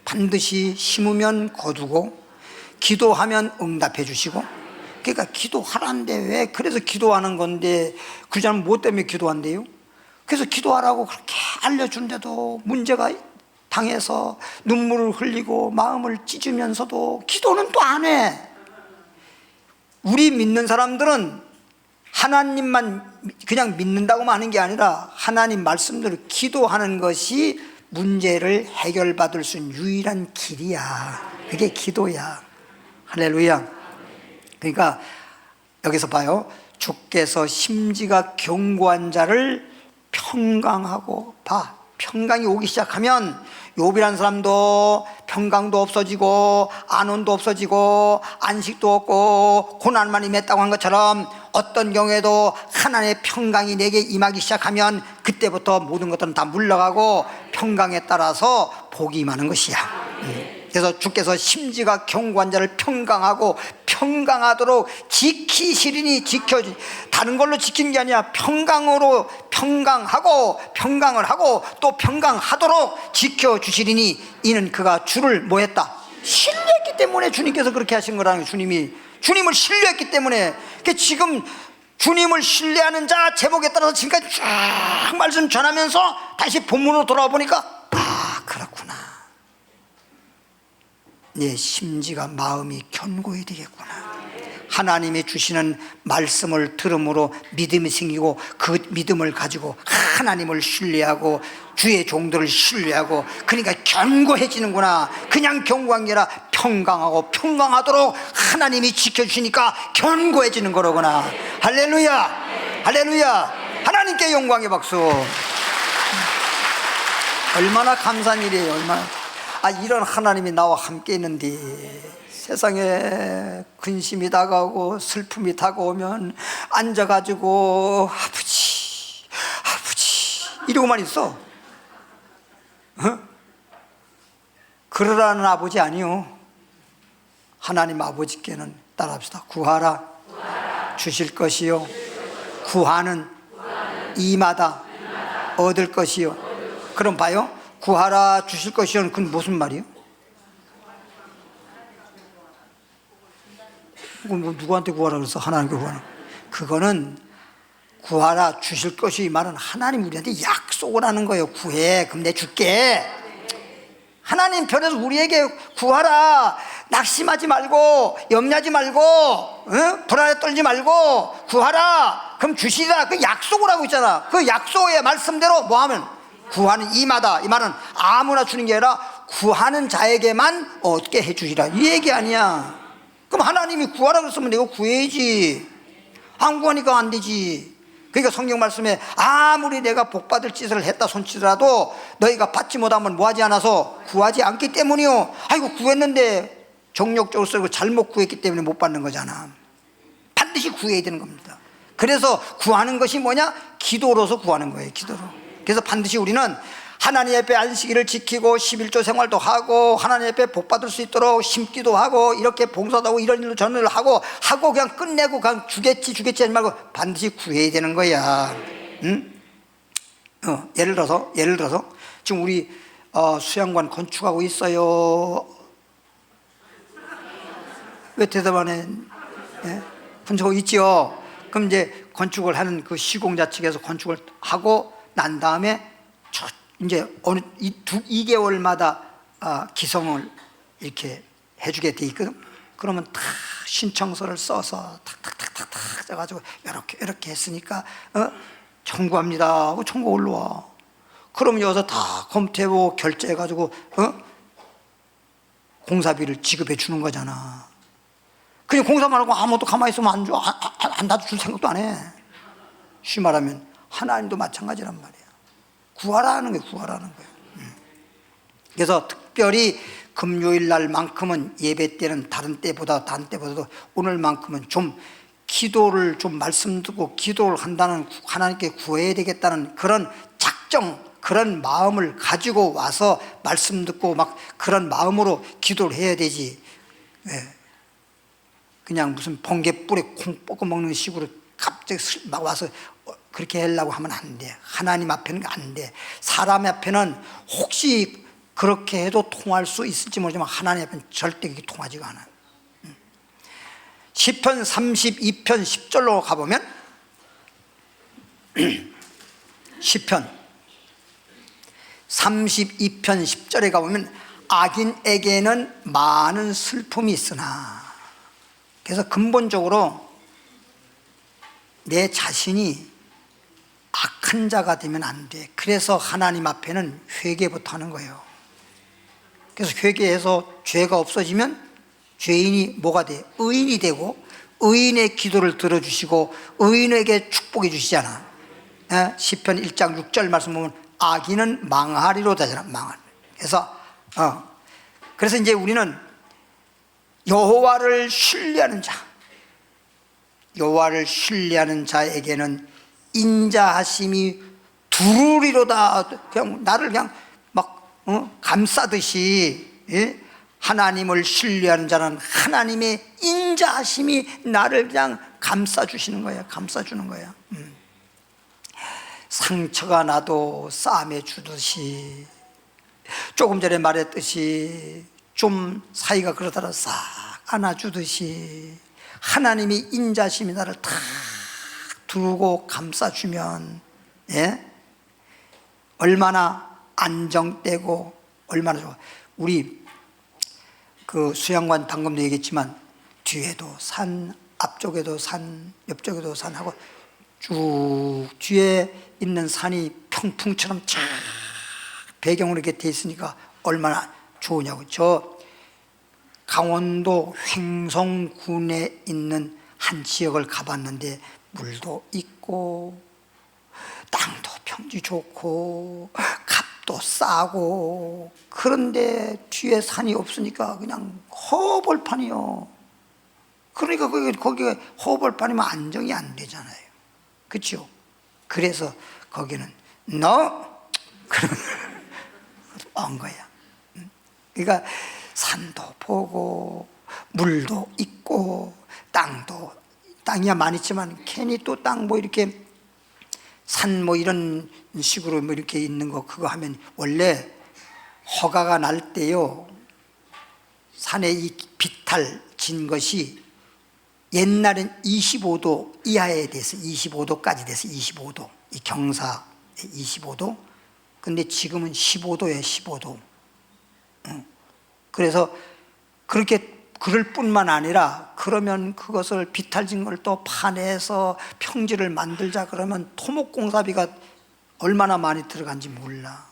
반드시 심으면 거두고 기도하면 응답해 주시고. 그러니까 기도하라는데 왜 그래서 기도하는 건데 그 사람 뭐 때문에 기도한대요? 그래서 기도하라고 그렇게 알려주는데도 문제가 당해서 눈물을 흘리고 마음을 찢으면서도 기도는 또 안 해. 우리 믿는 사람들은 하나님만 그냥 믿는다고만 하는 게 아니라 하나님 말씀대로 기도하는 것이 문제를 해결받을 수 있는 유일한 길이야. 그게 기도야. 할렐루야. 그러니까 여기서 봐요. 주께서 심지가 견고한 자를 평강하고, 평강이 오기 시작하면 욥이라는 사람도 평강도 없어지고 안온도 없어지고 안식도 없고 고난만 임했다고 한 것처럼 어떤 경우에도 하나님의 평강이 내게 임하기 시작하면 그때부터 모든 것들은 다 물러가고 평강에 따라서 복이 임하는 것이야. 그래서 주께서 심지가 견고한 자를 평강하고 평강하도록 지키시리니, 다른 걸로 지키는 게 아니라 평강으로 평강하고 평강을 하고 또 평강하도록 지켜주시리니, 이는 그가 주를 뭐 했다? 신뢰했기 때문에 주님께서 그렇게 하신 거라는 거예요. 주님을 신뢰했기 때문에. 지금 주님을 신뢰하는 자 제목에 따라서 지금까지 쭉 말씀 전하면서 다시 본문으로 돌아와 보니까 그렇구나, 내 심지가 마음이 견고해야 되겠구나. 하나님이 주시는 말씀을 들음으로 믿음이 생기고 그 믿음을 가지고 하나님을 신뢰하고 주의 종들을 신뢰하고, 그러니까 견고해지는구나. 그냥 견고한 게 아니라 평강하고 평강하도록 하나님이 지켜주시니까 견고해지는 거로구나. 할렐루야, 할렐루야. 하나님께 영광의 박수. 얼마나 감사한 일이에요. 얼마나. 이런 하나님이 나와 함께 있는데, 세상에 근심이 다가오고 슬픔이 다가오면 앉아가지고 아버지 이러고만 있어. 그러라는 아버지 아니요. 하나님 아버지께는 따라합시다. 구하라, 주실 것이요. 구하는 이마다 얻을 것이요. 그럼 봐요. 구하라, 주실 것이요. 그건 무슨 말이에요? 뭐 누구한테 구하라 그래서 하나님께 구하라. 그거는 구하라, 주실 것이, 이 말은 하나님 우리한테 약속을 하는 거예요. 구해, 그럼 내 줄게. 하나님 편에서 우리에게 구하라, 낙심하지 말고 염려하지 말고 불안에 떨지 말고 구하라, 그럼 주시리라. 그 약속을 하고 있잖아. 그 약속의 말씀대로 뭐하면 구하는 이마다, 이 말은 아무나 주는 게 아니라 구하는 자에게만 얻게 해주시라, 이 얘기 아니야. 그럼 하나님이 구하라 그랬으면 내가 구해야지. 안 구하니까 안 되지. 그러니까 성경 말씀에 아무리 내가 복받을 짓을 했다 손치더라도 너희가 받지 못하면 뭐하지 않아서 구하지 않기 때문이요. 아이고 구했는데 정욕적으로 쓰고 잘못 구했기 때문에 못 받는 거잖아. 반드시 구해야 되는 겁니다. 그래서 구하는 것이 뭐냐? 기도로서 구하는 거예요. 기도로. 그래서 반드시 우리는 하나님 앞에 안식일을 지키고 11조 생활도 하고 하나님 앞에 복 받을 수 있도록 심기도 하고 이렇게 봉사도 하고 이런 일로 전을 하고 그냥 끝내고 그냥 주겠지 하지 말고 반드시 구해야 되는 거야. 응? 예를 들어서 지금 우리 수양관 건축하고 있어요. 왜 대답 안 해? 예? 건축하고 있죠. 그럼 이제 건축을 하는 그 시공자 측에서 건축을 하고 난 다음에 이제 어느 2개월마다 기성을 이렇게 해주게 돼 있거든. 그러면 다 신청서를 써서 탁탁탁탁탁 써가지고 이렇게 했으니까 청구합니다 하고 청구 올라와. 그럼 여기서 다 검토해보고 결제해가지고 공사비를 지급해 주는 거잖아. 그냥 공사만 하고 아무것도 가만히 있으면 안 놔줄 생각도 안 해. 쉬 말하면 하나님도 마찬가지란 말이야. 구하라는 거예요. 구하라는 거예요. 그래서 특별히 금요일 날만큼은 예배 때는 다른 때보다도 오늘만큼은 좀 기도를 좀 말씀 듣고 기도를 한다는, 하나님께 구해야 되겠다는 그런 작정, 그런 마음을 가지고 와서 말씀 듣고 막 그런 마음으로 기도를 해야 되지. 그냥 무슨 번개불에 콩 볶아 먹는 식으로 갑자기 막 와서 그렇게 하려고 하면 안 돼. 하나님 앞에는 안 돼. 사람 앞에는 혹시 그렇게 해도 통할 수 있을지 모르지만 하나님 앞에는 절대 그렇게 통하지가 않아. 시편 32편 10절로 가보면 시편 32편 10절에 가보면 악인에게는 많은 슬픔이 있으나, 그래서 근본적으로 내 자신이 악한 자가 되면 안 돼. 그래서 하나님 앞에는 회개부터 하는 거예요. 그래서 회개해서 죄가 없어지면 죄인이 뭐가 돼? 의인이 되고, 의인의 기도를 들어주시고 의인에게 축복해 주시잖아. 시편 1장 6절 말씀 보면 악인은 망하리로다잖아. 망하리. 그래서 이제 우리는 여호와를 신뢰하는 자, 여호와를 신뢰하는 자에게는 인자하심이 두루리로다. 그냥 나를 그냥 막 감싸듯이, 예? 하나님을 신뢰하는 자는 하나님의 인자하심이 나를 그냥 감싸주시는 거야. 감싸주는 거야. 상처가 나도 싸매 주듯이, 조금 전에 말했듯이 좀 사이가 그러다가 싹 안아주듯이 하나님이 인자심이 나를 탁 두르고 감싸주면, 예? 얼마나 안정되고 얼마나 좋아. 우리 그 수양관 당금도 얘기했지만 뒤에도 산, 앞쪽에도 산, 옆쪽에도 산하고 쭉 뒤에 있는 산이 평풍처럼 쫙 배경으로 이렇게 돼 있으니까 얼마나 좋으냐고. 저 강원도 횡성군에 있는 한 지역을 가봤는데 물도 있고 땅도 평지 좋고 값도 싸고, 그런데 뒤에 산이 없으니까 그냥 허벌판이요. 그러니까 거기가 허벌판이면 안정이 안 되잖아요. 그렇죠? 그래서 거기는 너 그런 온 거야. 그러니까 산도 보고 물도 있고 땅이야 많이 있지만 괜히 또 땅 뭐 이렇게 산 뭐 이런 식으로 뭐 이렇게 있는 거, 그거 하면 원래 허가가 날 때요, 산에 이 비탈 진 것이 옛날엔 25도 이하에 돼서 25도까지 돼서 25도, 이 경사 25도. 근데 지금은 15도에 15도. 그래서 그렇게 그럴 뿐만 아니라, 그러면 그것을 비탈진 걸 또 파내서 평지를 만들자 그러면 토목공사비가 얼마나 많이 들어간지 몰라.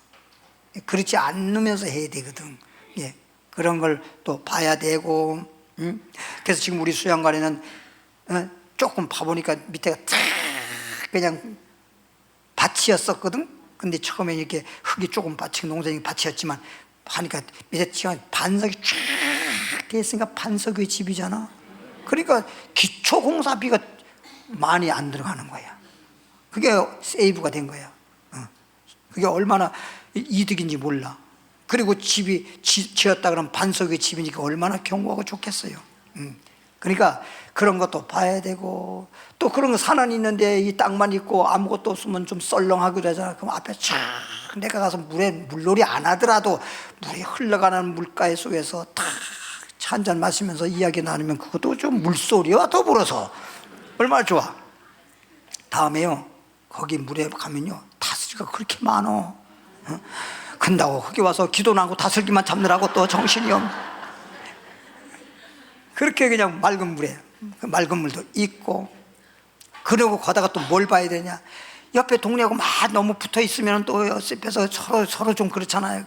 그렇지 않으면서 해야 되거든. 예, 그런 걸 또 봐야 되고. 그래서 지금 우리 수양관에는 조금 봐보니까 밑에가 탁 그냥 밭이었었거든. 근데 처음에 이렇게 흙이 조금 밭이, 농사진 밭이었지만 하니까 밑에 반석이 쫙 돼 있으니까 반석 의 집이잖아. 그러니까 기초공사비가 많이 안 들어가는 거야. 그게 세이브가 된 거야. 그게 얼마나 이득인지 몰라. 그리고 집이 지었다 그러면 반석의 집이니까 얼마나 견고하고 좋겠어요. 그러니까 그런 것도 봐야 되고, 또 그런 거 산은 있는데 이 땅만 있고 아무것도 없으면 좀 썰렁하고 그러잖아. 그럼 앞에 쫙 내가 가서 물놀이 안 하더라도 물이 흘러가는 물가에 속에서 탁 차 한잔 마시면서 이야기 나누면 그것도 좀 물소리와 더불어서 얼마나 좋아. 다음에요, 거기 물에 가면요 다슬기가 그렇게 많어. 근다고 거기 와서 기도는 하고 다슬기만 잡느라고 또 정신이 없네. 그렇게 그냥 맑은 물에, 그 맑은 물도 있고. 그러고 가다가 또 뭘 봐야 되냐, 옆에 동네하고 막 너무 붙어 있으면 또 옆에서 서로 좀 그렇잖아요.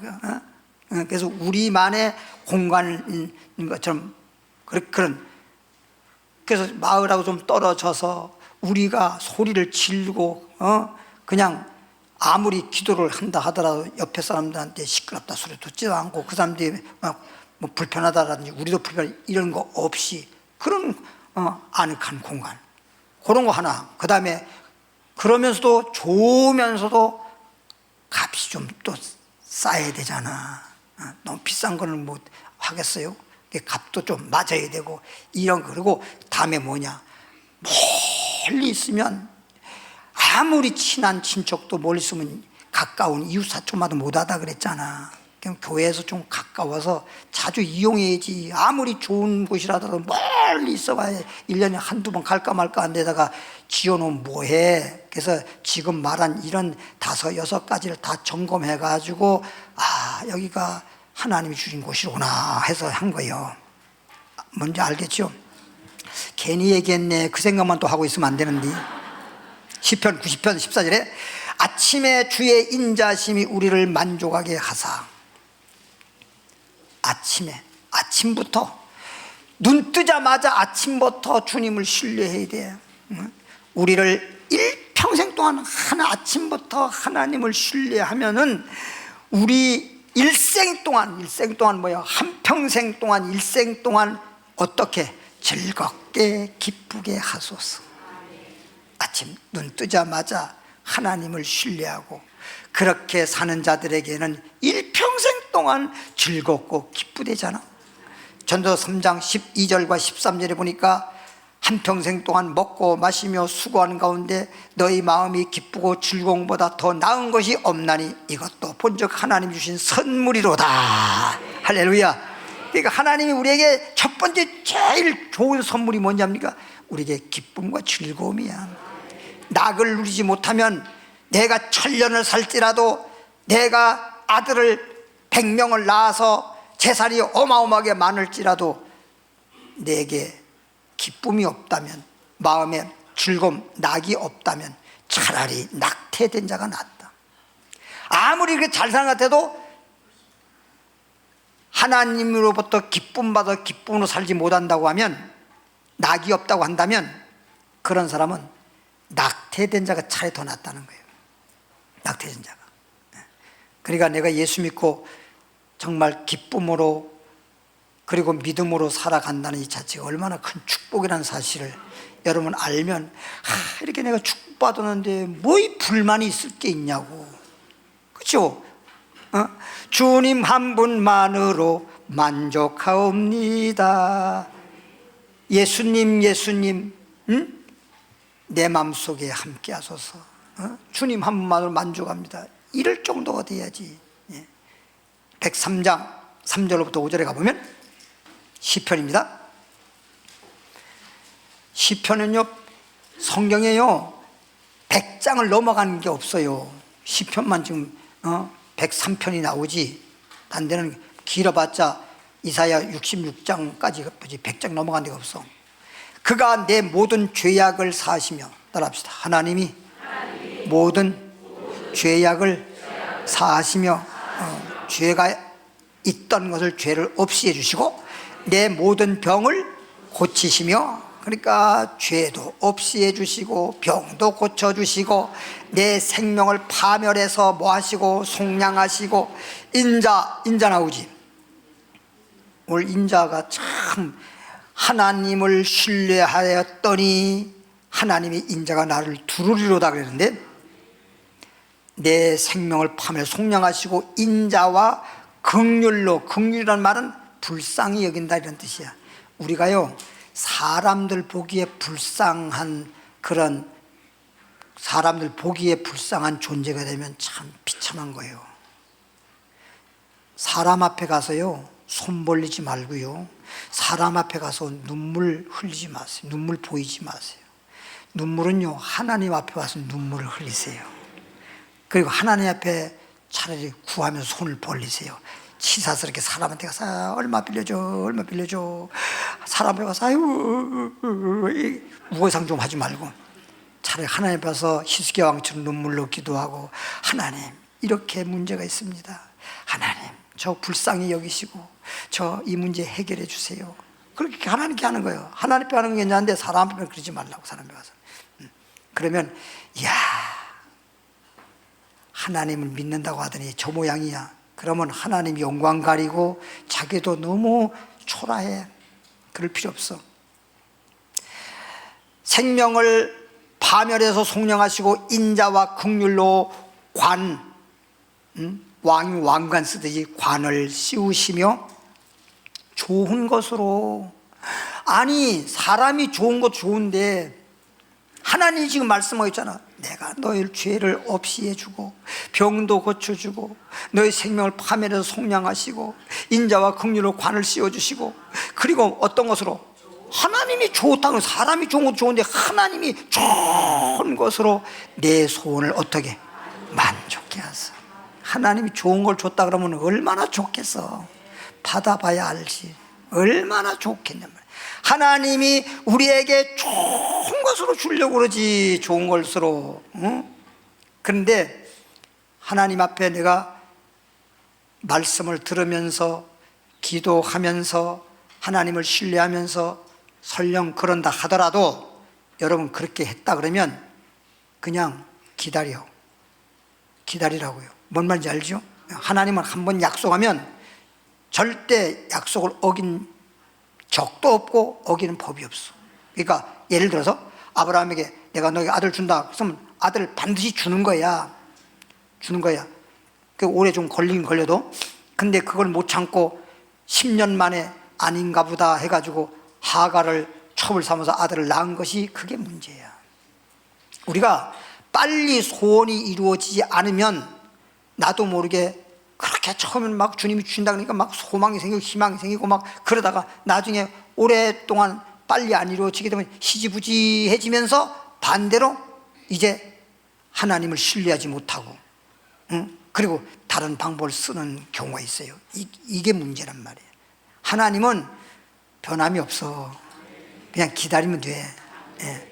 그래서 우리만의 공간인 것처럼 그런. 그래서 마을하고 좀 떨어져서 우리가 소리를 지르고 그냥 아무리 기도를 한다 하더라도 옆에 사람들한테 시끄럽다 소리 듣지도 않고, 그 사람들이 막 뭐 불편하다라든지 우리도 불편, 이런 거 없이 그런 아늑한 공간, 그런 거 하나. 그 다음에 그러면서도 좋으면서도 값이 좀 또 싸야 되잖아. 너무 비싼 거는 못 하겠어요. 값도 좀 맞아야 되고 이런 거. 그리고 다음에 뭐냐, 멀리 있으면 아무리 친한 친척도 멀리 있으면 가까운 이웃사촌마다 못하다 그랬잖아. 그냥 교회에서 좀 가까워서 자주 이용해야지. 아무리 좋은 곳이라도 멀리 있어봐야 1년에 한두 번 갈까 말까 한 데다가 지어놓으면 뭐해. 그래서 지금 말한 이런 5, 6가지를 다 점검해가지고 여기가 하나님이 주신 곳이구나 해서 한 거예요. 뭔지 알겠죠? 괜히 얘기했네. 그 생각만 또 하고 있으면 안 되는데. 시편 90편 14절에 아침에 주의 인자심이 우리를 만족하게 하사. 아침부터 눈 뜨자마자 아침부터 주님을 신뢰해야 돼. 우리를 일평생 동안 아침부터 하나님을 신뢰하면은 우리 일생 동안 뭐야, 한평생 동안, 일생 동안 어떻게 즐겁게 기쁘게 하소서. 아침 눈 뜨자마자 하나님을 신뢰하고 그렇게 사는 자들에게는 일평생 동안 즐겁고 기쁘대잖아. 전도서 3장 12절과 13절에 보니까 한평생 동안 먹고 마시며 수고하는 가운데 너희 마음이 기쁘고 즐거움보다 더 나은 것이 없나니 이것도 본즉 하나님 주신 선물이로다. 할렐루야. 그러니까 하나님이 우리에게 첫 번째 제일 좋은 선물이 뭐냐입니까? 우리에게 기쁨과 즐거움이야. 낙을 누리지 못하면 내가 천년을 살지라도, 내가 아들을 100명을 낳아서 재산이 어마어마하게 많을지라도 내게 기쁨이 없다면, 마음에 즐거움, 낙이 없다면 차라리 낙태된 자가 낫다. 아무리 그렇게 잘 사는 것 같아도 하나님으로부터 기쁨 받아 기쁨으로 살지 못한다고 하면, 낙이 없다고 한다면 그런 사람은 낙태된 자가 차라리 더 낫다는 거예요. 낙태된 자가. 그러니까 내가 예수 믿고 정말 기쁨으로 그리고 믿음으로 살아간다는 이 자체가 얼마나 큰 축복이라는 사실을 여러분 알면, 이렇게 내가 축복받았는데 뭐 이 불만이 있을 게 있냐고. 그렇죠? 주님 한 분만으로 만족하옵니다. 예수님, 내 마음속에 함께 하소서. 주님 한 분만으로 만족합니다. 이럴 정도가 돼야지. 103장 3절로부터 5절에 가보면 시편입니다. 시편은요, 성경에요 100장을 넘어가는 게 없어요. 시편만 지금 103편이 나오지, 딴 데는 길어봤자 이사야 66장까지 보지 100장 넘어간 데가 없어. 그가 내 모든 죄악을 사하시며, 따라합시다. 하나님이 모든 죄악을 사하시며, 죄가 있던 것을 죄를 없이 해주시고 내 모든 병을 고치시며, 그러니까 죄도 없이 해주시고 병도 고쳐주시고 내 생명을 파멸해서 뭐 하시고 속량하시고, 인자 나오지. 오늘 인자가 참, 하나님을 신뢰하였더니 하나님이 인자가 나를 두루리로다 그랬는데, 내 생명을 파멸 속량하시고 인자와 긍휼로, 긍휼이라는 말은 불쌍히 여긴다 이런 뜻이야. 우리가요 사람들 보기에 불쌍한, 그런 사람들 보기에 불쌍한 존재가 되면 참 비참한 거예요. 사람 앞에 가서요 손 벌리지 말고요, 사람 앞에 가서 눈물 흘리지 마세요. 눈물 보이지 마세요. 눈물은요 하나님 앞에 와서 눈물을 흘리세요. 그리고 하나님 앞에 차라리 구하면서 손을 벌리세요. 치사스럽게 사람한테 가서 얼마 빌려줘 사람 앞에 가서 아유 우월상 좀 하지 말고, 차라리 하나님 앞에 가서 히스기야 왕처럼 눈물로 기도하고, 하나님 이렇게 문제가 있습니다. 하나님 저 불쌍히 여기시고 저 이 문제 해결해 주세요. 그렇게 하나님께 하는 거예요. 하나님 앞에 하는 게 괜찮은데 사람 앞에 그러지 말라고, 사람 앞에 가서. 그러면 이야, 하나님을 믿는다고 하더니 저 모양이야. 그러면 하나님 영광 가리고 자기도 너무 초라해. 그럴 필요 없어. 생명을 파멸해서 속량하시고 인자와 긍휼로 왕이 왕관 쓰듯이 관을 씌우시며 좋은 것으로. 아니 사람이 좋은 것 좋은데 하나님이 지금 말씀하고 있잖아. 내가 너희 죄를 없이 해주고 병도 고쳐주고 너희 생명을 파멸해서 속량하시고 인자와 긍휼로 관을 씌워주시고, 그리고 어떤 것으로? 하나님이 좋다고. 사람이 좋은 것도 좋은데 하나님이 좋은 것으로 내 소원을 어떻게 만족해 하소. 하나님이 좋은 걸 줬다 그러면 얼마나 좋겠어. 받아봐야 알지. 얼마나 좋겠냔 말이에요. 하나님이 우리에게 좋은 것으로 주려고 그러지, 좋은 것으로. 그런데 하나님 앞에 내가 말씀을 들으면서 기도하면서 하나님을 신뢰하면서 설령 그런다 하더라도 여러분 그렇게 했다 그러면 그냥 기다리라고요. 뭔 말인지 알죠? 하나님은 한번 약속하면 절대 약속을 어긴 적도 없고 어기는 법이 없어. 그러니까 예를 들어서 아브라함에게 내가 너에게 아들 준다 그러면 아들을 반드시 주는 거야. 그 오래 좀 걸리긴 걸려도. 근데 그걸 못 참고 10년 만에 아닌가 보다 해가지고 하갈을 첩을 삼아서 아들을 낳은 것이 그게 문제야. 우리가 빨리 소원이 이루어지지 않으면 나도 모르게 그렇게 처음엔 막 주님이 주신다 그러니까 막 소망이 생기고 희망이 생기고 막 그러다가 나중에 오랫동안 빨리 안 이루어지게 되면 희지부지해지면서 반대로 이제 하나님을 신뢰하지 못하고 그리고 다른 방법을 쓰는 경우가 있어요. 이게 문제란 말이에요. 하나님은 변함이 없어. 그냥 기다리면 돼.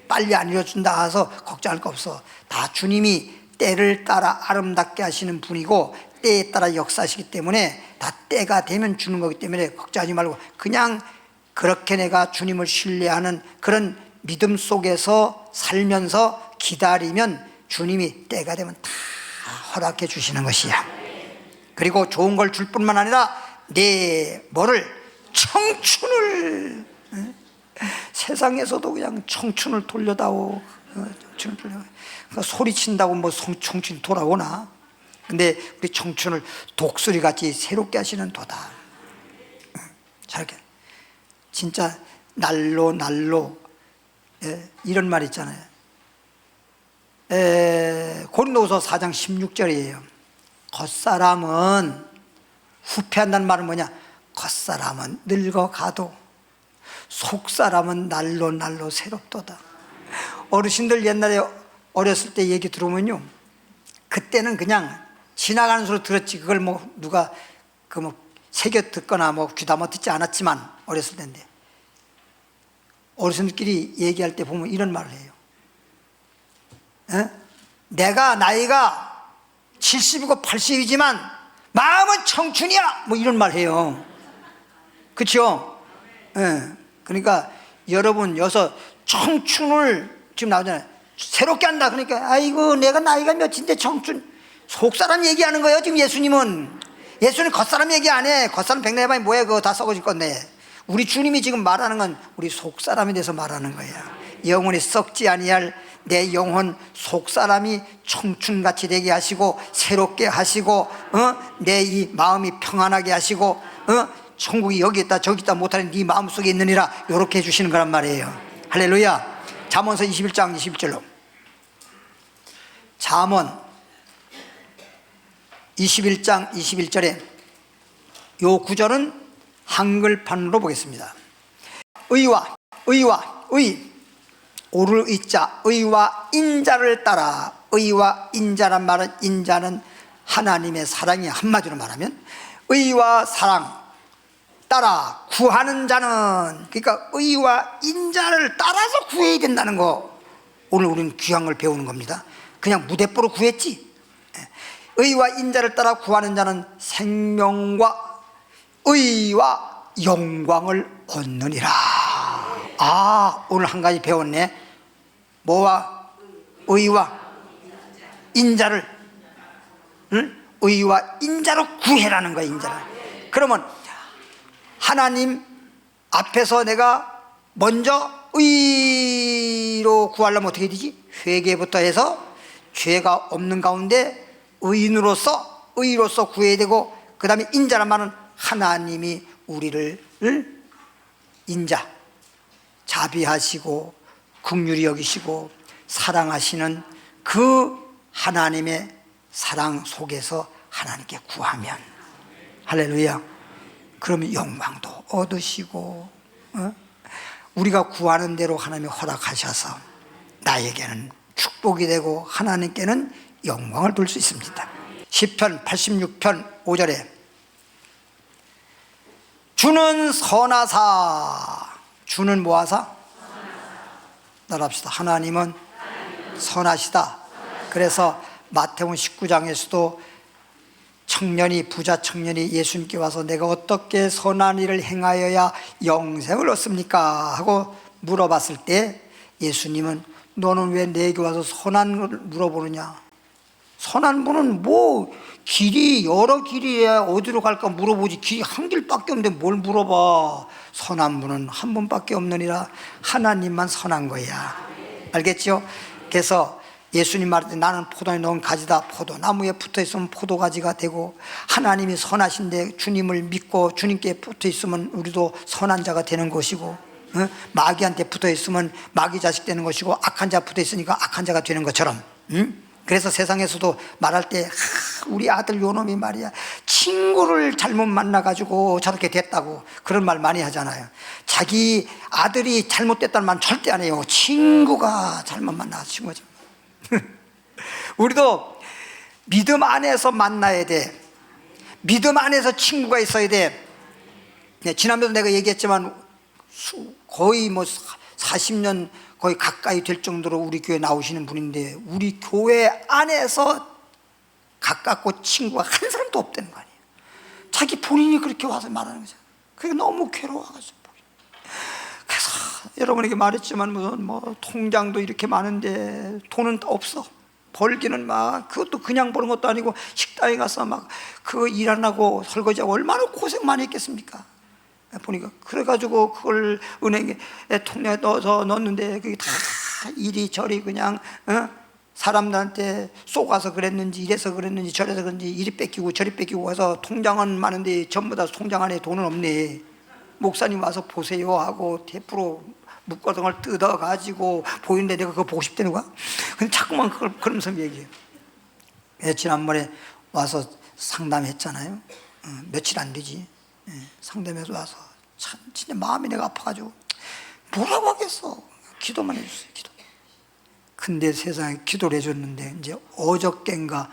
빨리 안 이루어진다 해서 걱정할 거 없어. 다 주님이 때를 따라 아름답게 하시는 분이고 때에 따라 역사하시기 때문에 다 때가 되면 주는 거기 때문에 걱정하지 말고 그냥 그렇게 내가 주님을 신뢰하는 그런 믿음 속에서 살면서 기다리면 주님이 때가 되면 다 허락해 주시는 것이야. 그리고 좋은 걸 줄 뿐만 아니라 내 청춘을 세상에서도 그냥 청춘을 돌려다오. 그러니까 소리친다고 뭐 청춘이 돌아오나? 근데 우리 청춘을 독수리같이 새롭게 하시는 도다. 저렇게 진짜 날로 이런 말 있잖아요. 고린도후서 4장 16절이에요. 겉사람은 후패한다는 말은 뭐냐? 겉사람은 늙어가도 속사람은 날로 새롭도다. 어르신들 옛날에 어렸을 때 얘기 들어보면요, 그때는 그냥 지나가는 소리 들었지 그걸 뭐 누가 새겨 듣거나 뭐 귀담아 듣지 않았지만 어렸을 때인데 어르신들끼리 얘기할 때 보면 이런 말을 해요. 내가 나이가 70이고 80이지만 마음은 청춘이야, 뭐 이런 말 해요. 그렇죠? 그러니까 여러분 여기서 청춘을 지금 나오잖아요. 새롭게 한다. 그러니까 아이고 내가 나이가 몇인데 청춘, 속사람 얘기하는 거예요. 지금 예수님은 겉사람 얘기 안 해. 겉사람 백내방이 뭐야, 그거 다 썩어질 건데. 우리 주님이 지금 말하는 건 우리 속사람에 대해서 말하는 거야. 영혼이 썩지 아니할 내 영혼 속사람이 청춘같이 되게 하시고 새롭게 하시고 내 이 마음이 평안하게 하시고 천국이 여기 있다 저기 있다 못하는 네 마음속에 있느니라, 이렇게 해주시는 거란 말이에요. 할렐루야. 잠언서 21장 21절로. 잠언 21장 21절에 요 구절은 한글판으로 보겠습니다. 의, 오를 의자, 의와 인자를 따라. 의와 인자란 말은, 인자는 하나님의 사랑이, 한마디로 말하면 의와 사랑 따라 구하는 자는, 그러니까 의와 인자를 따라서 구해야 된다는 거, 오늘 우리는 귀한 걸 배우는 겁니다. 그냥 무대뽀로 구했지. 의와 인자를 따라 구하는 자는 생명과 의와 영광을 얻느니라. 오늘 한 가지 배웠네. 뭐와? 의와 인자를, 의와 인자로 구해라는 거야. 인자를. 그러면 하나님 앞에서 내가 먼저 의로 구하려면 어떻게 되지? 회개부터 해서 죄가 없는 가운데 의로서 구해야 되고, 그 다음에 인자란 말은 하나님이 우리를 인자, 자비하시고 긍휼히 여기시고 사랑하시는 그 하나님의 사랑 속에서 하나님께 구하면, 할렐루야, 그러면 영광도 얻으시고 우리가 구하는 대로 하나님이 허락하셔서 나에게는 축복이 되고 하나님께는 영광을 돌 수 있습니다. 시편 86편 5절에 주는 선하사. 주는 뭐하사? 따라합시다. 하나님은 선하시다. 그래서 마태복음 19장에서도 부자 청년이 예수님께 와서 내가 어떻게 선한 일을 행하여야 영생을 얻습니까? 하고 물어봤을 때 예수님은 너는 왜 내게 와서 선한 걸 물어보느냐? 선한 분은 뭐 길이 여러 길이야 어디로 갈까 물어보지 길이 한 길밖에 없는데 뭘 물어봐. 선한 분은 한 분밖에 없느니라. 하나님만 선한 거야. 알겠죠? 그래서 예수님 말할 때 나는 포도에 넣은 가지다. 포도나무에 붙어있으면 포도가지가 되고, 하나님이 선하신데 주님을 믿고 주님께 붙어있으면 우리도 선한 자가 되는 것이고, 마귀한테 붙어있으면 마귀 자식 되는 것이고, 악한 자 붙어있으니까 악한 자가 되는 것처럼. 그래서 세상에서도 말할 때 우리 아들 요놈이 말이야 친구를 잘못 만나가지고 저렇게 됐다고 그런 말 많이 하잖아요. 자기 아들이 잘못됐다는 말 절대 안 해요. 친구가 잘못 만나가지고. 우리도 믿음 안에서 만나야 돼. 믿음 안에서 친구가 있어야 돼. 지난번에도 내가 얘기했지만 거의 40년 거의 가까이 될 정도로 우리 교회 나오시는 분인데 우리 교회 안에서 가깝고 친구가 한 사람도 없다는 거 아니에요. 자기 본인이 그렇게 와서 말하는 거죠. 그게 너무 괴로워가지고. 그래서 여러분에게 말했지만 무슨 통장도 이렇게 많은데 돈은 없어. 벌기는 막 그것도 그냥 버는 것도 아니고 식당에 가서 막 그거 일 안 하고 설거지하고 얼마나 고생 많이 했겠습니까? 보니까 그래가지고 그걸 은행에 통장에 넣어서 넣었는데 그게 다 이리저리 그냥 사람들한테 쏘가서 그랬는지 이래서 그랬는지 저래서 그런지 이리 뺏기고 저리 뺏기고 해서 통장은 많은데 전부 다 통장 안에 돈은 없네. 목사님 와서 보세요 하고 테이프로 묶어둔 걸 뜯어가지고 보이는데 내가 그거 보고 싶다는 거야? 근데 자꾸만 그걸 그러면서 얘기해요. 지난번에 와서 상담했잖아요. 며칠 안 되지. 상담해서 와서 참 진짜 마음이 내가 아파가지고 뭐라고 하겠어. 기도만 해주세요. 기도. 근데 세상에 기도를 해줬는데 이제 어저께인가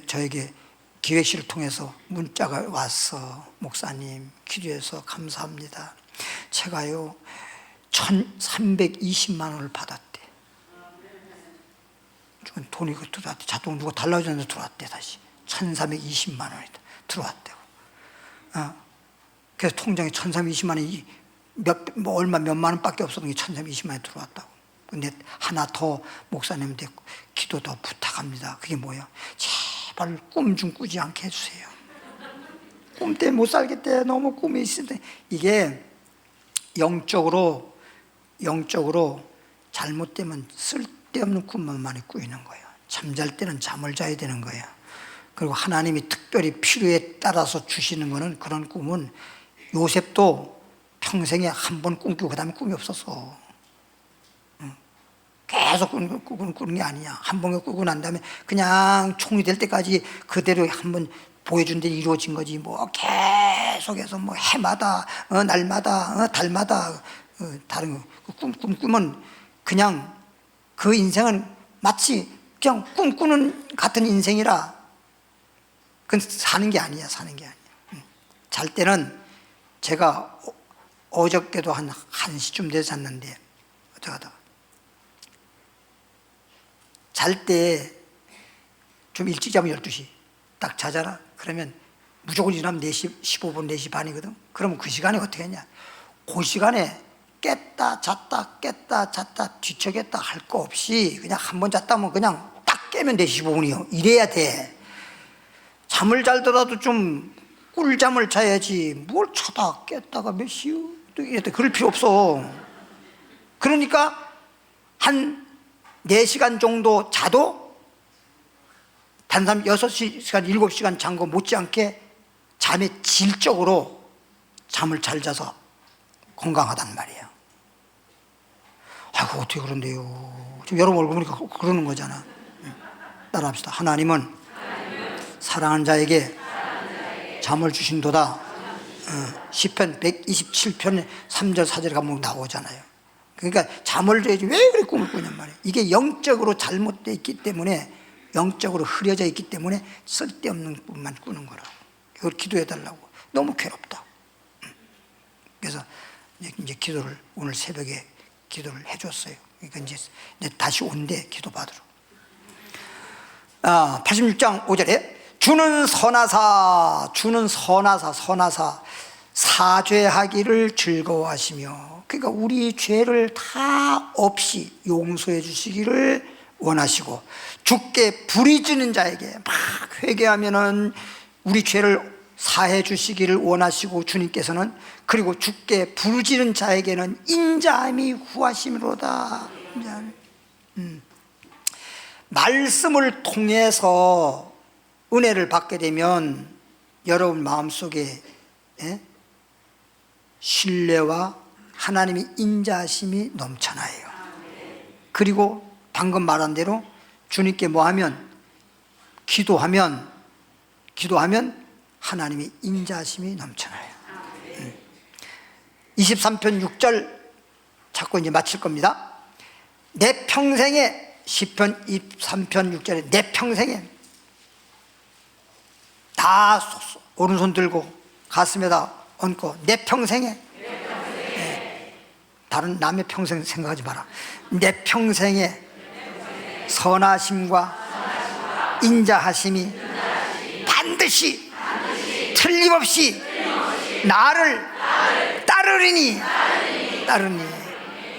저에게 기획실을 통해서 문자가 왔어. 목사님 기도해서 감사합니다. 제가요 1,320만 원을 받았대. 돈이 들어왔대. 자동 누가 달라주는데 들어왔대. 다시 1,320만 원이 들어왔대고. 그래서 통장에 1,320만 원이 몇만 원밖에 없었던 게 1,320만 원이 들어왔다고. 근데 하나 더 목사님한테 기도 더 부탁합니다. 그게 뭐야? 제발 꿈 좀 꾸지 않게 해주세요. 꿈 때문에 못 살겠대. 너무 꿈이 있는데 이게 영적으로 잘못되면 쓸데없는 꿈만 많이 꾸이는 거예요. 잠잘 때는 잠을 자야 되는 거예요. 그리고 하나님이 특별히 필요에 따라서 주시는 거는 그런 꿈은 요셉도 평생에 한 번 꿈꾸고 그 다음에 꿈이 없었어. 계속 꾸는 게 아니야. 한 번 꾸고 난 다음에 그냥 총이 될 때까지 그대로 한번 보여준 데 이루어진 거지. 계속해서 해마다 날마다 달마다 다른 거. 꿈은 그냥 그 인생은 마치 그냥 꿈꾸는 같은 인생이라 그건 사는 게 아니야. 잘 때는 제가 어저께도 한 1시쯤 돼서 잤는데 어떡하다 잘 때 좀 일찍 자면 12시 딱 자잖아. 그러면 무조건 일어나면 4시 15분 4시 반이거든. 그러면 그 시간에 어떻게 했냐, 그 시간에 깼다 잤다 뒤척였다 할 거 없이 그냥 한 번 잤다 하면 그냥 딱 깨면 4시 15분이요 이래야 돼. 잠을 잘더라도 좀 꿀잠을 자야지. 뭘 자다 깼다가 몇 시요? 또 이랬다. 그럴 필요 없어. 그러니까 한 4시간 정도 자도 단잠 6시간 7시간 잔 거 못지않게 잠의 질적으로 잠을 잘 자서 건강하단 말이에요. 아이고 어떻게 그런데요. 지금 여러분 얼굴 보니까 그러는 거잖아. 따라합시다. 하나님은 사랑하는 자에게 잠을 주신도다. 시편 127편 3절 4절에 가면 나오잖아요. 그러니까 잠을 줘야지 왜 그렇게 꿈을 꾸냔 말이에요. 이게 영적으로 잘못되어 있기 때문에, 영적으로 흐려져 있기 때문에 쓸데없는 꿈만 꾸는 거라고. 이걸 기도해 달라고. 너무 괴롭다. 이제 기도를 오늘 새벽에 기도를 해줬어요. 그러니까 이제 다시 온대 기도 받으러. 86장 5절에 주는 선하사 사죄하기를 즐거워하시며, 그러니까 우리 죄를 다 없이 용서해 주시기를 원하시고, 주께 부르짖는 자에게 막 회개하면은 우리 죄를 사해 주시기를 원하시고, 주님께서는 그리고 주께 부르짖는 자에게는 인자함이 구하심이로다. 말씀을 통해서 은혜를 받게 되면 여러분 마음속에 신뢰와 하나님의 인자하심이 넘쳐나요. 그리고 방금 말한 대로 주님께 뭐하면 기도하면 하나님의 인자하심이 넘쳐나요. 23편 6절 자꾸 이제 마칠 겁니다. 내 평생에, 시편 23편 6절에 내 평생에 다 오른손 들고 가슴에다 얹고 내 평생에, 다른 남의 평생 생각하지 마라. 내 평생에 선하심과 인자하심이 반드시 틀림없이 나를 따르니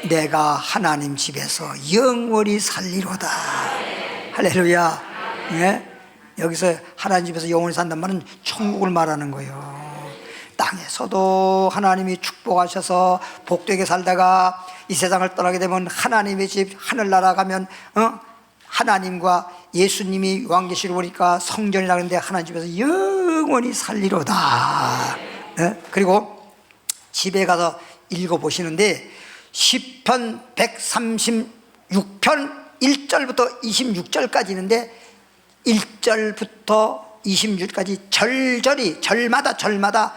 내가 하나님 집에서 영원히 살리로다. 할렐루야. 여기서 하나님 집에서 영원히 산단 말은 천국을 말하는 거예요. 땅에서도 하나님이 축복하셔서 복되게 살다가 이 세상을 떠나게 되면 하나님의 집 하늘나라 가면 하나님과 예수님이 요한계시록 보니까 성전이라 그러는데 하나님 집에서 영원히 살리로다. 그리고 집에 가서 읽어보시는데 시편 136편 1절부터 26절까지 있는데 1절부터 26절까지 절절히 절마다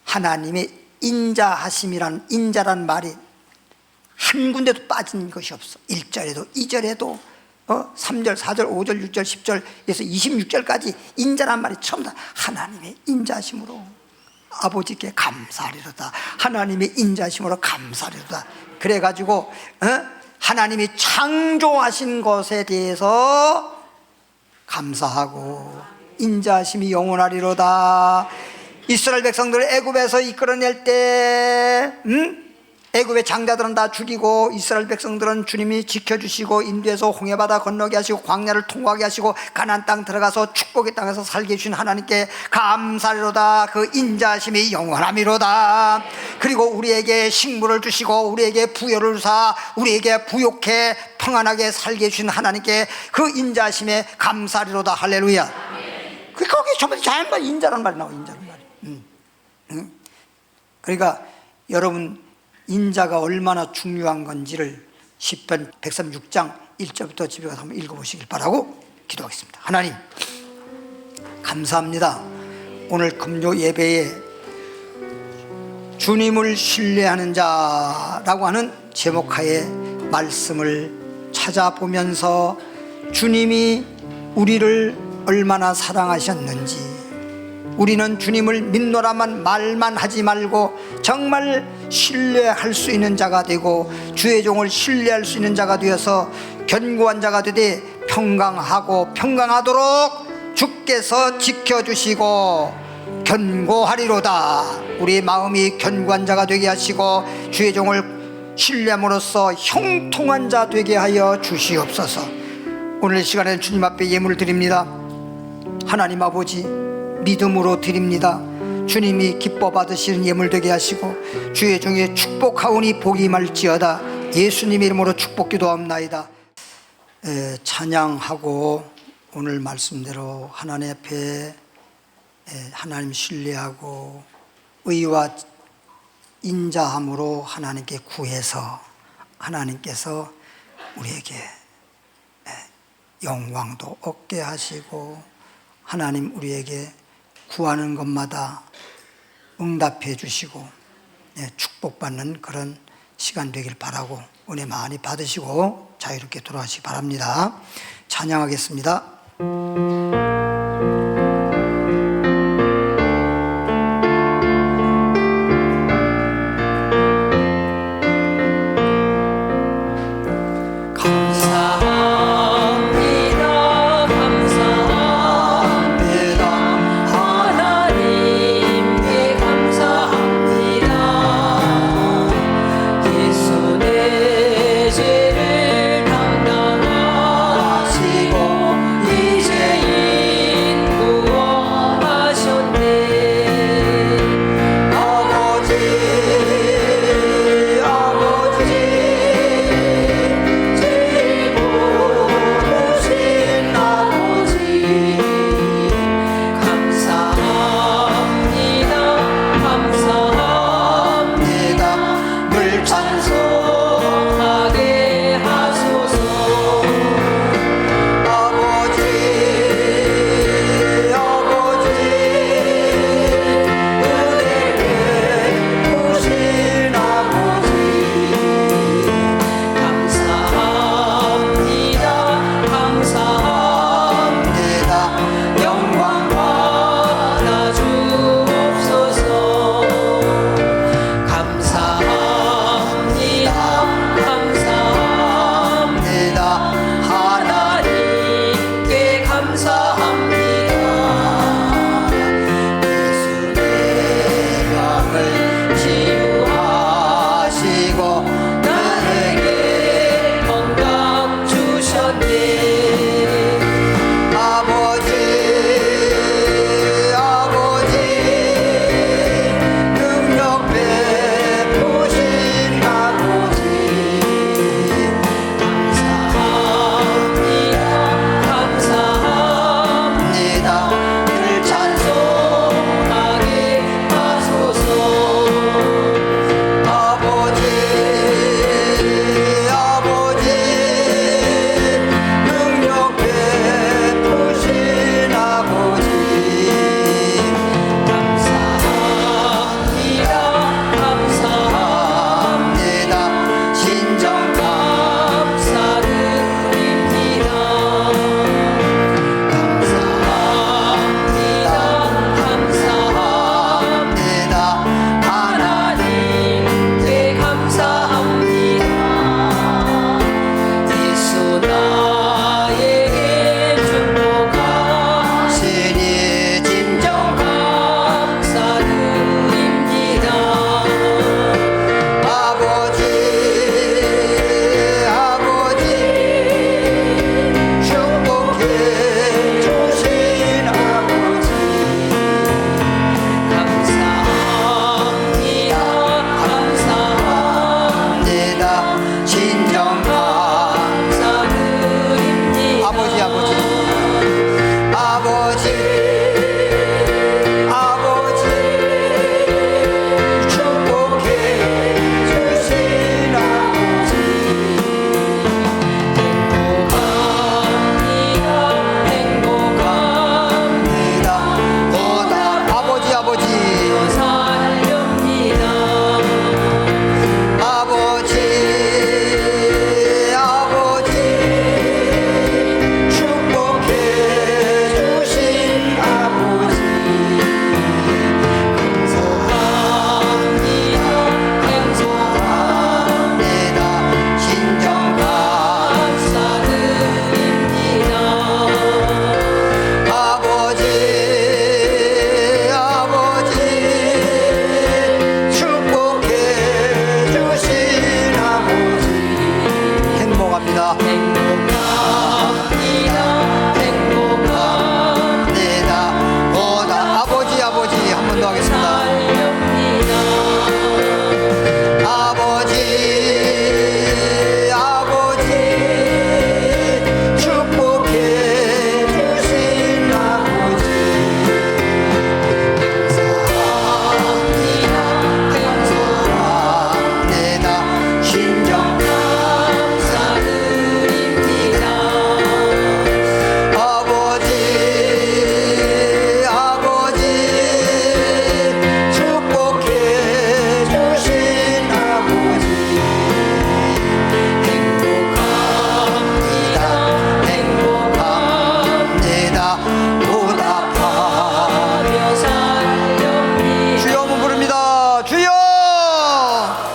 하나님의 인자란 말이 한 군데도 빠진 것이 없어. 1절에도 2절에도 3절 4절 5절 6절 10절에서 26절까지 인자란 말이 처음 다 하나님의 인자심으로 아버지께 감사하리로다. 하나님의 인자심으로 감사하리로다. 그래가지고 하나님이 창조하신 것에 대해서 감사하고 인자심이 영원하리로다. 이스라엘 백성들을 애굽에서 이끌어낼 때 애굽의 장자들은 다 죽이고 이스라엘 백성들은 주님이 지켜주시고 인도에서 홍해바다 건너게 하시고 광야를 통과하게 하시고 가나안 땅 들어가서 축복의 땅에서 살게 해주신 하나님께 감사리로다. 그 인자심이 영원함이로다. 그리고 우리에게 식물을 주시고 우리에게 부여를 주사 우리에게 부욕해 평안하게 살게 해주신 하나님께 그 인자심에 감사리로다. 할렐루야. 거기 전부 자연만 인자란 말이 나와. 인자란 말이. 그러니까 여러분 인자가 얼마나 중요한 건지를 시편 136장 1절부터 집에 가서 한번 읽어보시길 바라고 기도하겠습니다. 하나님 감사합니다. 오늘 금요 예배에 주님을 신뢰하는 자라고 하는 제목하에 말씀을 찾아보면서 주님이 우리를 얼마나 사랑하셨는지, 우리는 주님을 믿노라만 말만 하지 말고 정말 신뢰할 수 있는 자가 되고 주의 종을 신뢰할 수 있는 자가 되어서 견고한 자가 되되 평강하도록 주께서 지켜주시고 견고하리로다. 우리의 마음이 견고한 자가 되게 하시고 주의 종을 신뢰함으로써 형통한 자 되게 하여 주시옵소서. 오늘 이 시간에 주님 앞에 예물을 드립니다. 하나님 아버지 믿음으로 드립니다. 주님이 기뻐 받으시는 예물 되게 하시고 주의 종의 축복하오니 복이 임할지어다. 예수님 이름으로 축복 기도합나이다. 찬양하고 오늘 말씀대로 하나님 앞에 하나님 신뢰하고 의와 인자함으로 하나님께 구해서 하나님께서 우리에게 영광도 얻게 하시고 하나님 우리에게 구하는 것마다 응답해 주시고 축복받는 그런 시간 되길 바라고 은혜 많이 받으시고 자유롭게 돌아가시기 바랍니다. 찬양하겠습니다.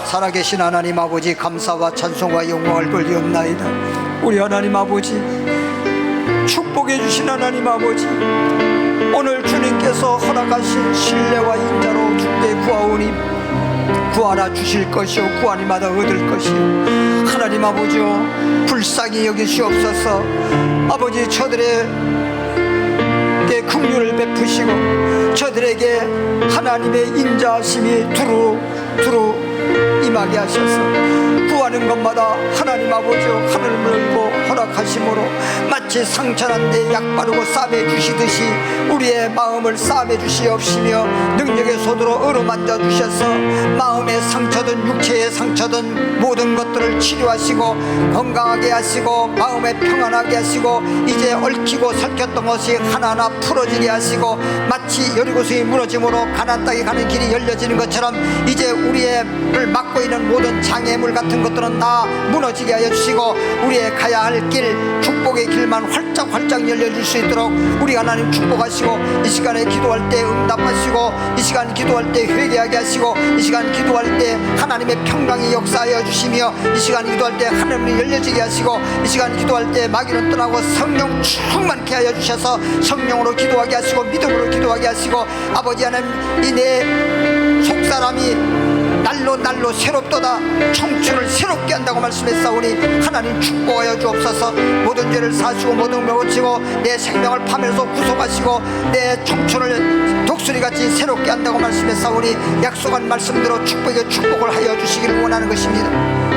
살아계신 하나님 아버지, 감사와 찬송과 영광을 돌리옵나이다. 우리 하나님 아버지, 축복해 주신 하나님 아버지, 오늘 주님께서 허락하신 신뢰와 인자로 주께 구하오니 구하라 주실 것이요 구하니마다 얻을 것이요. 하나님 아버지요, 불쌍히 여기시옵소서. 아버지, 저들에게 긍휼을 베푸시고 저들에게 하나님의 인자하심이 두루 임하게 하셔서 구하는 것마다 하나님 아버지요 하늘을 열고 허락하심으로 마치 상처난 데 약 바르고 싸매 주시듯이 우리의 마음을 싸매 주시옵시며 능력의 손으로 어루만져 주셔서 마음의 상처든 육체의 상처든 모든 것들을 치료하시고 건강하게 하시고 마음에 평안하게 하시고 이제 얽히고 설켰던 것이 하나하나 풀어지게 하시고 마치 여리고성이 무너짐으로 가나안 땅에 가는 길이 열려지는 것처럼 이제 우리를 막고 있는 모든 장애물 같은 것들은 다 무너지게 하여 주시고 우리의 가야 할 길, 축복의 길만 활짝 열려줄 수 있도록 우리 하나님 축복하시고 이 시간에 기도할 때 응답하시고 이 시간 기도할 때 회개하게 하시고 이 시간 기도할 때 하나님의 평강이 역사하여 주시며 이 시간 기도할 때 하늘이 열려지게 하시고 이 시간 기도할 때 마귀는 떠나고 성령 충만케 하여 주셔서 성령으로 기도하게 하시고 믿음으로 기도하게 하시고 아버지 하나님, 이 내 속사람이 날로 새롭도다 청춘을 새롭게 한다고 말씀했사오니 하나님 축복하여 주옵소서. 모든 죄를 사시고 모든 걸 고치고 내 생명을 파멸에서 구속하시고 내 청춘을 독수리같이 새롭게 한다고 말씀했사오니 약속한 말씀대로 축복을 하여 주시기를 원하는 것입니다.